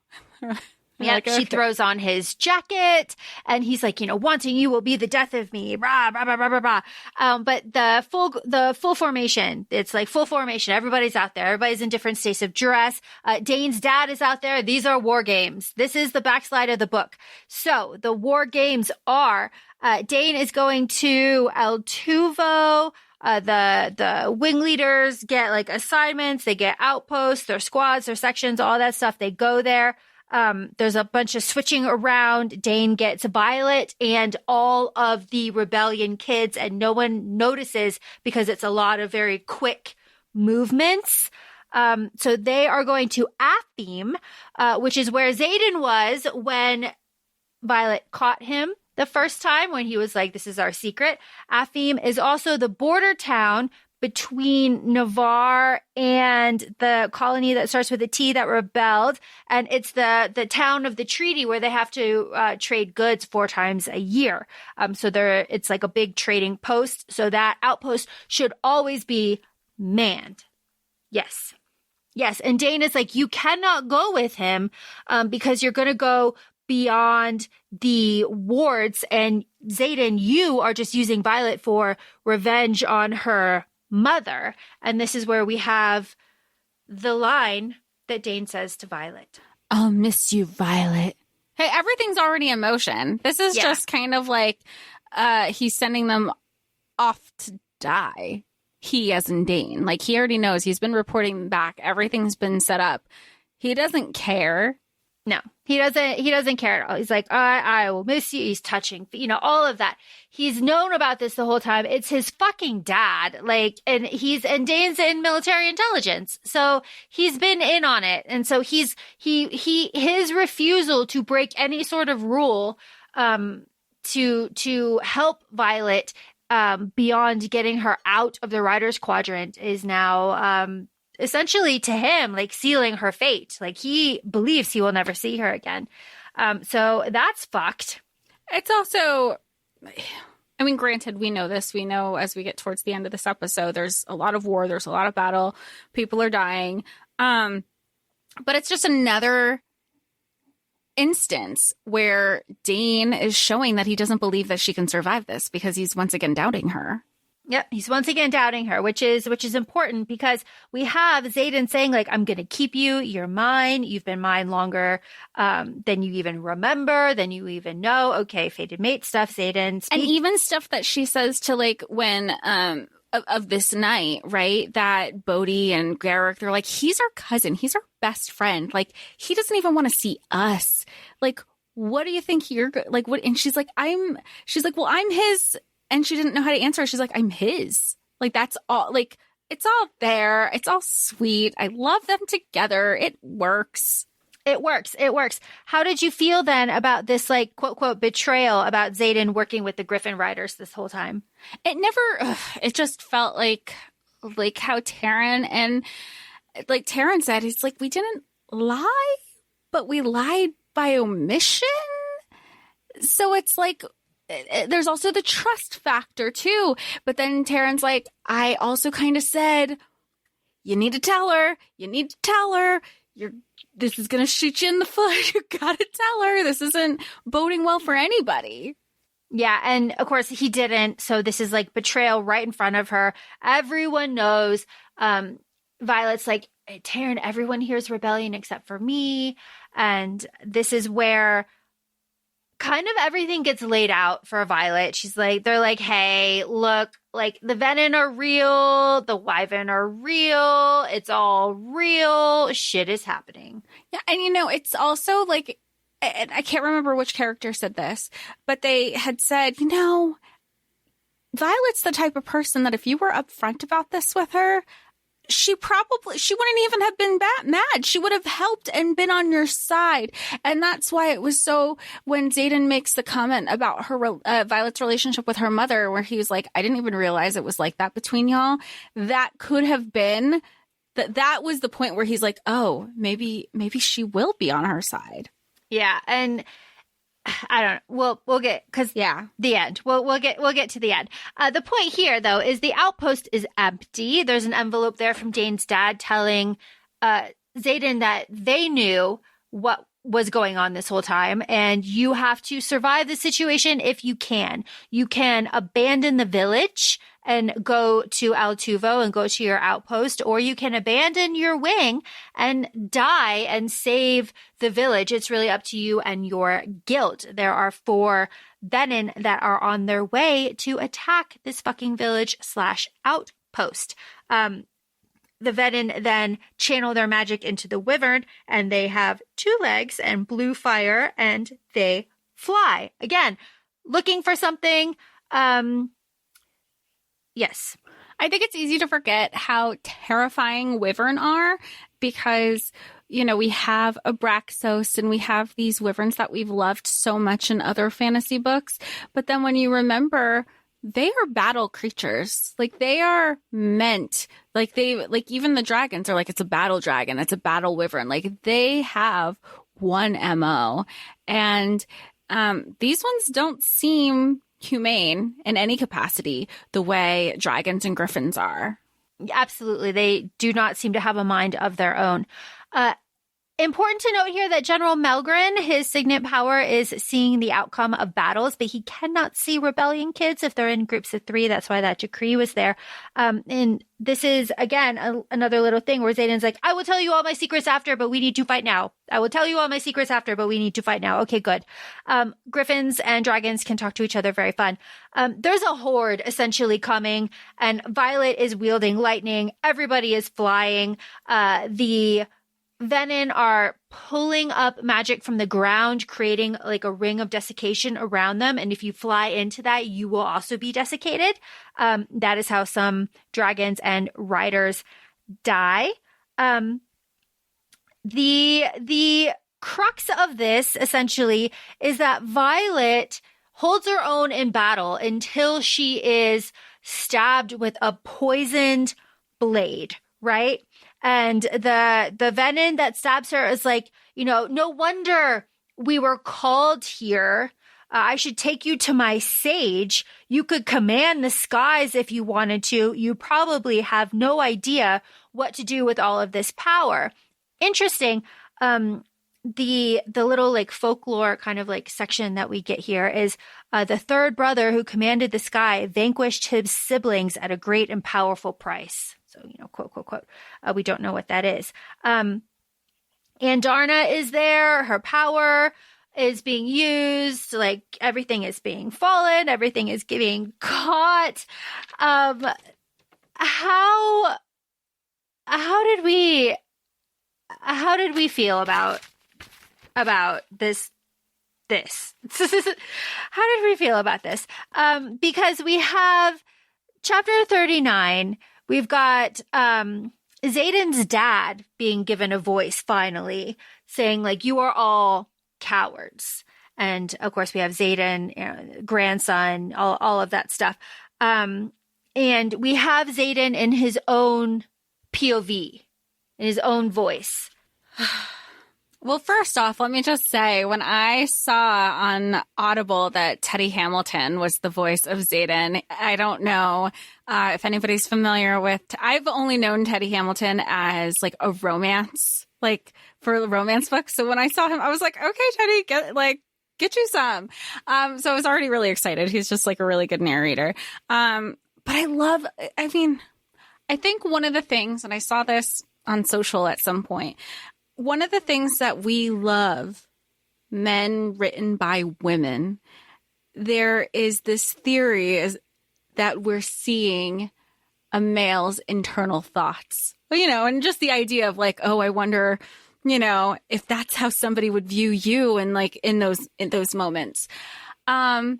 Yeah, like, okay. She throws on his jacket and he's like, wanting you will be the death of me. Rah, rah, rah, rah, rah, rah. But the full formation, it's like full formation. Everybody's out there. Everybody's in different states of dress. Dane's dad is out there. These are war games. This is the backslide of the book. So the war games are, Dane is going to El Tuvo. The wing leaders get like assignments. They get outposts, their squads, their sections, all that stuff. They go there. There's a bunch of switching around. Dane gets Violet and all of the rebellion kids, and no one notices because it's a lot of very quick movements. So they are going to Atheme, which is where Xaden was when Violet caught him the first time, when he was like, this is our secret. Atheme is also the border town between Navarre and the colony that starts with a T that rebelled. And it's the town of the treaty where they have to trade goods 4 times a year. So it's like a big trading post. So that outpost should always be manned. Yes. And Dane is like, you cannot go with him because you're going to go beyond the wards, and Xaden, you are just using Violet for revenge on her mother. And this is where we have the line that Dane says to Violet. I'll miss you, Violet. Hey, everything's already in motion. This is just kind of like he's sending them off to die. He, as in Dane. Like, he already knows. He's been reporting back. Everything's been set up. He doesn't care. No, he doesn't care at all. He's like, I will miss you. He's touching, all of that. He's known about this the whole time. It's his fucking dad. Like, and Dane's in military intelligence. So he's been in on it. And so his refusal to break any sort of rule, to help Violet, beyond getting her out of the Riders Quadrant is now, essentially to him, like sealing her fate. Like, he believes he will never see her again. So that's fucked. It's also, I mean, granted, we know this. We know as we get towards the end of this episode, there's a lot of war. There's a lot of battle. People are dying. But it's just another instance where Dane is showing that he doesn't believe that she can survive this because he's once again doubting her. Yep, he's once again doubting her, which is important because we have Xaden saying, like, I'm going to keep you. You're mine. You've been mine longer than you even remember, than you even know. Okay, fated mate stuff, Xaden. And even stuff that she says to, like, when of this night, right? That Bodhi and Garrick, they're like, he's our cousin. He's our best friend. Like, he doesn't even want to see us. Like, what do you think you're like? What? And she's like, well, I'm his. And she didn't know how to answer. She's like, I'm his. Like, that's all. Like, it's all there. It's all sweet. I love them together. It works. It works. How did you feel then about this, like, quote, quote, betrayal about Xaden working with the Griffin Riders this whole time? It never, it just felt like how Taryn and, like Taryn said, it's like, we didn't lie, but we lied by omission. So it's like, there's also the trust factor too. But then Taryn's like, I also kind of said, you need to tell her. This is going to shoot you in the foot. You got to tell her. This isn't boding well for anybody. Yeah. And of course he didn't. So this is like betrayal right in front of her. Everyone knows. Violet's like, Taryn, everyone hears rebellion except for me. And this is where kind of everything gets laid out for Violet. She's like, they're like, hey, look, like the Venin are real, the Wyvern are real, it's all real, shit is happening. Yeah, and it's also like, and I can't remember which character said this, but they had said, Violet's the type of person that if you were upfront about this with her, she wouldn't even have been mad. She would have helped and been on your side. And that's why it was so, when Xaden makes the comment about her, Violet's relationship with her mother, where he was like, I didn't even realize it was like that between y'all. That could have been, that was the point where he's like, oh, maybe she will be on her side. Yeah. And I don't know. We'll get, because the end. We'll get to the end. The point here, though, is the outpost is empty. There's an envelope there from Dane's dad telling Xaden that they knew what was going on this whole time, and you have to survive the situation if you can. You can abandon the village and go to Altuvo and go to your outpost, or you can abandon your wing and die and save the village. It's really up to you and your guild. There are 4 Venin that are on their way to attack this fucking village / outpost. The Venin then channel their magic into the Wyvern, and they have 2 legs and blue fire, and they fly. Again, looking for something. Yes. I think it's easy to forget how terrifying Wyvern are because, we have Abraxos and we have these Wyverns that we've loved so much in other fantasy books. But then when you remember, they are battle creatures. Like, they are meant, like even the dragons are like, it's a battle dragon. It's a battle Wyvern. Like, they have one MO. And these ones don't seem humane in any capacity the way dragons and griffins are. Absolutely. They do not seem to have a mind of their own. Important to note here that General Melgren, his signet power is seeing the outcome of battles, but he cannot see rebellion kids if they're in groups of 3. That's why that decree was there. And this is, again, another little thing where Xaden's like, I will tell you all my secrets after, but we need to fight now. I will tell you all my secrets after, but we need to fight now. Okay, good. Griffins and dragons can talk to each other. Very fun. There's a horde essentially coming, and Violet is wielding lightning. Everybody is flying. The Venin are pulling up magic from the ground, creating like a ring of desiccation around them. And if you fly into that, you will also be desiccated. That is how some dragons and riders die. The crux of this essentially is that Violet holds her own in battle until she is stabbed with a poisoned blade, right? And the venin that stabs her is like, no wonder we were called here. I should take you to my sage. You could command the skies if you wanted to. You probably have no idea what to do with all of this power. Interesting. The little like folklore kind of like section that we get here is the third brother who commanded the sky vanquished his siblings at a great and powerful price. So, quote, quote, quote. We don't know what that is. Andarna is there. Her power is being used. Like everything is being fallen. Everything is being caught. How did we feel about this? How did we feel about this? Because we have chapter 39. We've got Xaden's dad being given a voice finally, saying like, you are all cowards. And of course we have Xaden, grandson, all of that stuff. And we have Xaden in his own POV, in his own voice. Well, first off, let me just say, when I saw on Audible that Teddy Hamilton was the voice of Xaden, I don't know if anybody's familiar with, I've only known Teddy Hamilton as like a romance, like for romance books. So when I saw him, I was like, okay, Teddy, get you some. So I was already really excited. He's just like a really good narrator. But I think one of the things, and I saw this on social at some point, one of the things that we love, men written by women, there is this theory is that we're seeing a male's internal thoughts, and just the idea of like, oh, I wonder, if that's how somebody would view you and like in those moments. But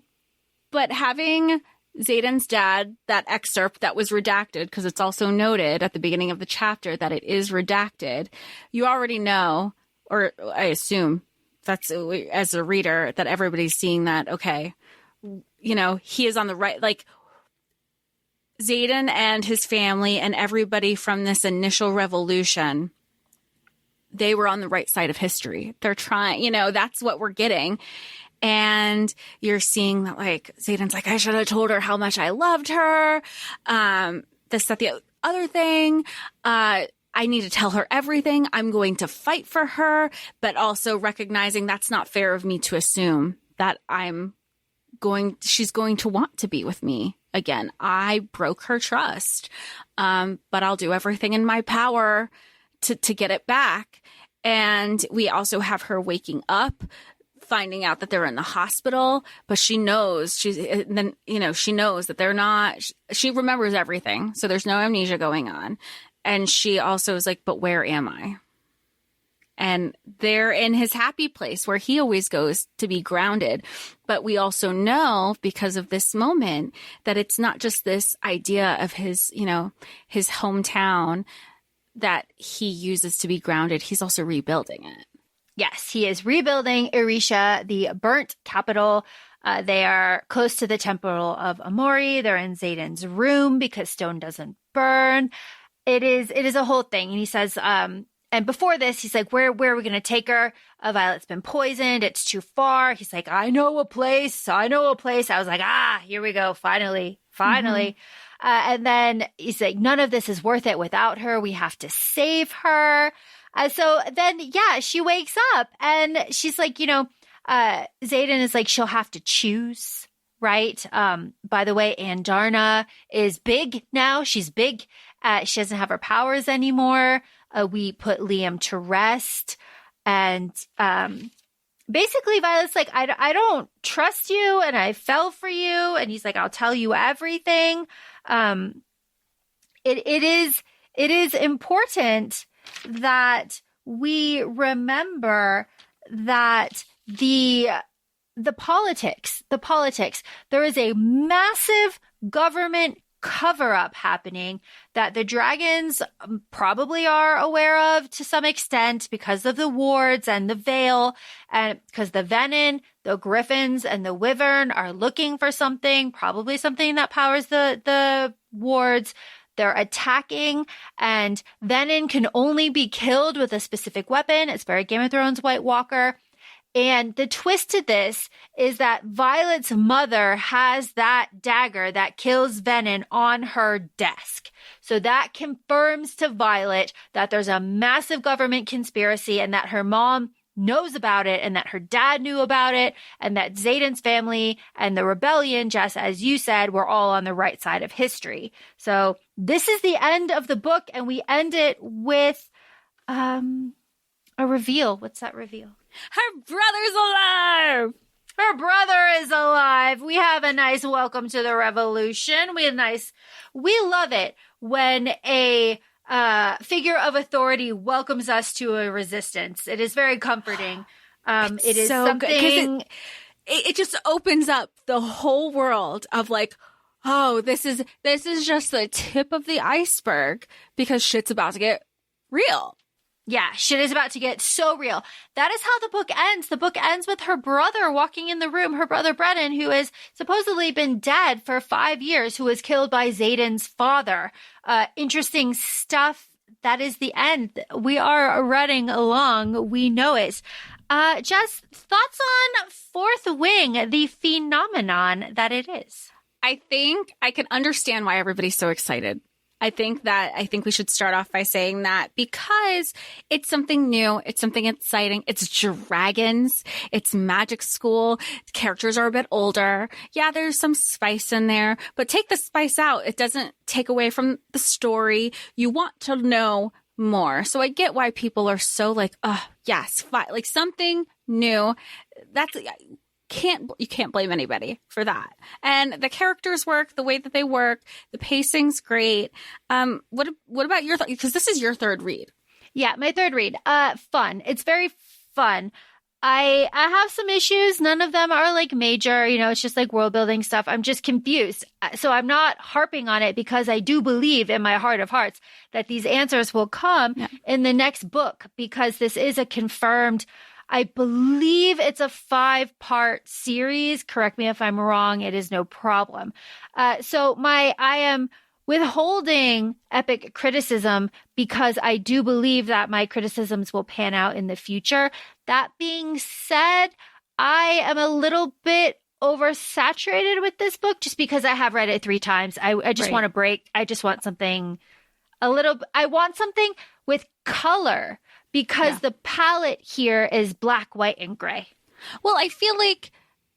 having Xaden's dad, that excerpt that was redacted, because it's also noted at the beginning of the chapter that it is redacted, you already know, or I assume that's as a reader that everybody's seeing that, okay, he is on the right, like Xaden and his family and everybody from this initial revolution, they were on the right side of history. They're trying, that's what we're getting. And you're seeing that like Xaden's like, I should have told her how much I loved her. This, that, the other thing. I need to tell her everything. I'm going to fight for her, but also recognizing that's not fair of me to assume that she's going to want to be with me again. I broke her trust. But I'll do everything in my power to get it back. And we also have her waking up, finding out that they're in the hospital, but she knows she knows that they're not, she remembers everything. So there's no amnesia going on. And she also is like, but where am I? And they're in his happy place where he always goes to be grounded. But we also know because of this moment that it's not just this idea of his hometown that he uses to be grounded. He's also rebuilding it. Yes, he is rebuilding Erisha, the burnt capital. They are close to the temple of Amori. They're in Xaden's room because stone doesn't burn. It is a whole thing. And he says, and before this, he's like, where are we going to take her? Violet's been poisoned. It's too far. He's like, I know a place. I was like, here we go. Finally. Mm-hmm. And then he's like, none of this is worth it without her. We have to save her. So then, yeah, she wakes up and she's like, Xaden is like, she'll have to choose, right? By the way, Andarna is big now. She's big. She doesn't have her powers anymore. We put Liam to rest. And basically, Violet's like, I don't trust you, and I fell for you. And he's like, I'll tell you everything. It is important that we remember that the politics, there is a massive government cover-up happening that the dragons probably are aware of to some extent because of the wards and the veil, and because the venin, the griffins, and the wyvern are looking for something, probably something that powers the wards. They're attacking, and venin can only be killed with a specific weapon. It's very Game of Thrones White Walker. And the twist to this is that Violet's mother has that dagger that kills venin on her desk. So that confirms to Violet that there's a massive government conspiracy and that her mom knows about it and that her dad knew about it and that Xaden's family and the rebellion, just as you said, were all on the right side of history. So this is the end of the book, and we end it with a reveal. What's that reveal? Her brother's alive! Her brother is alive. We have a nice welcome to the revolution. We love it when a figure of authority welcomes us to a resistance. It is very comforting. It is so something. It just opens up the whole world of like, oh, this is just the tip of the iceberg because shit's about to get real. Yeah, shit is about to get so real. That is how the book ends. The book ends with her brother walking in the room, her brother Brennan, who has supposedly been dead for 5 years, who was killed by Xaden's father. Interesting stuff. That is the end. We are running along. We know it. Just thoughts on Fourth Wing, the phenomenon that it is. I think I can understand why everybody's so excited. I think we should start off by saying that because it's something new, it's something exciting, it's dragons, it's magic school, characters are a bit older. Yeah, there's some spice in there, but take the spice out. It doesn't take away from the story. You want to know more. So I get why people are so like, oh, yes, like something new. You can't blame anybody for that. And the characters work the way that they work. The pacing's great. What about your thought? Because this is your third read. Yeah, my third read. Fun. It's very fun. I have some issues. None of them are like major. It's just like world building stuff. I'm just confused. So I'm not harping on it because I do believe in my heart of hearts that these answers will come in the next book, because this is a confirmed, I believe it's a 5-part series. Correct me if I'm wrong. It is no problem. So I am withholding epic criticism because I do believe that my criticisms will pan out in the future. That being said, I am a little bit oversaturated with this book just because I have read it 3 times. I just want a break. I just want something I want something with color. Because the palette here is black, white, and gray. Well, I feel like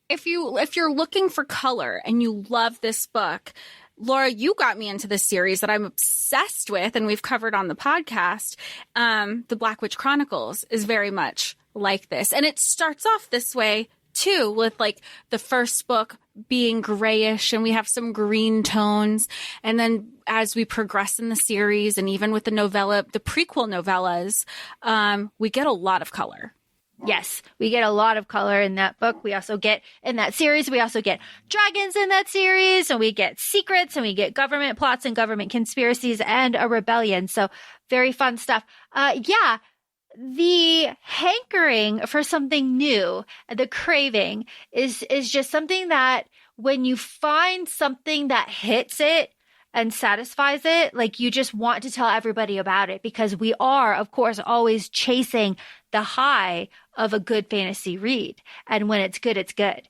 if you're looking for color and you love this book, Laura, you got me into this series that I'm obsessed with and we've covered on the podcast. The Black Witch Chronicles is very much like this. And it starts off this way, too, with like the first book being grayish and we have some green tones. And then as we progress in the series and even with the prequel novellas, we get a lot of color. Yes, we get a lot of color in that book. We also get in that series, we also get dragons in that series, and we get secrets, and we get government plots and government conspiracies and a rebellion. So very fun stuff. The hankering for something new, the craving is just something that when you find something that hits it and satisfies it, like you just want to tell everybody about it, because we are, of course, always chasing the high of a good fantasy read. And when it's good, it's good.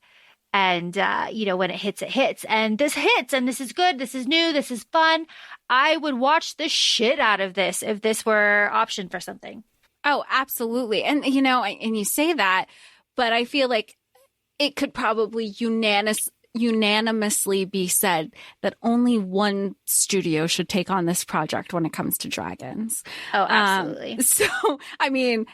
And, when it hits, it hits. And this hits, and this is good. This is new. This is fun. I would watch the shit out of this if this were optioned for something. Oh, absolutely. And, you know, and you say that, but I feel like it could probably unanimously be said that only one studio should take on this project when it comes to dragons. Oh, absolutely. So, I mean,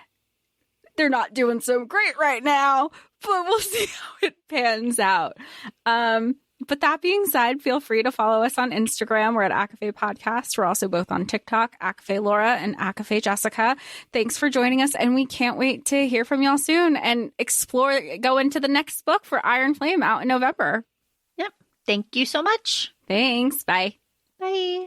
they're not doing so great right now, but we'll see how it pans out. But that being said, feel free to follow us on Instagram. We're at ACOFAE Podcast. We're also both on TikTok, ACOFAE Laura and ACOFAE Jessica. Thanks for joining us, and we can't wait to hear from y'all soon and go into the next book for Iron Flame out in November. Yep. Thank you so much. Thanks. Bye. Bye.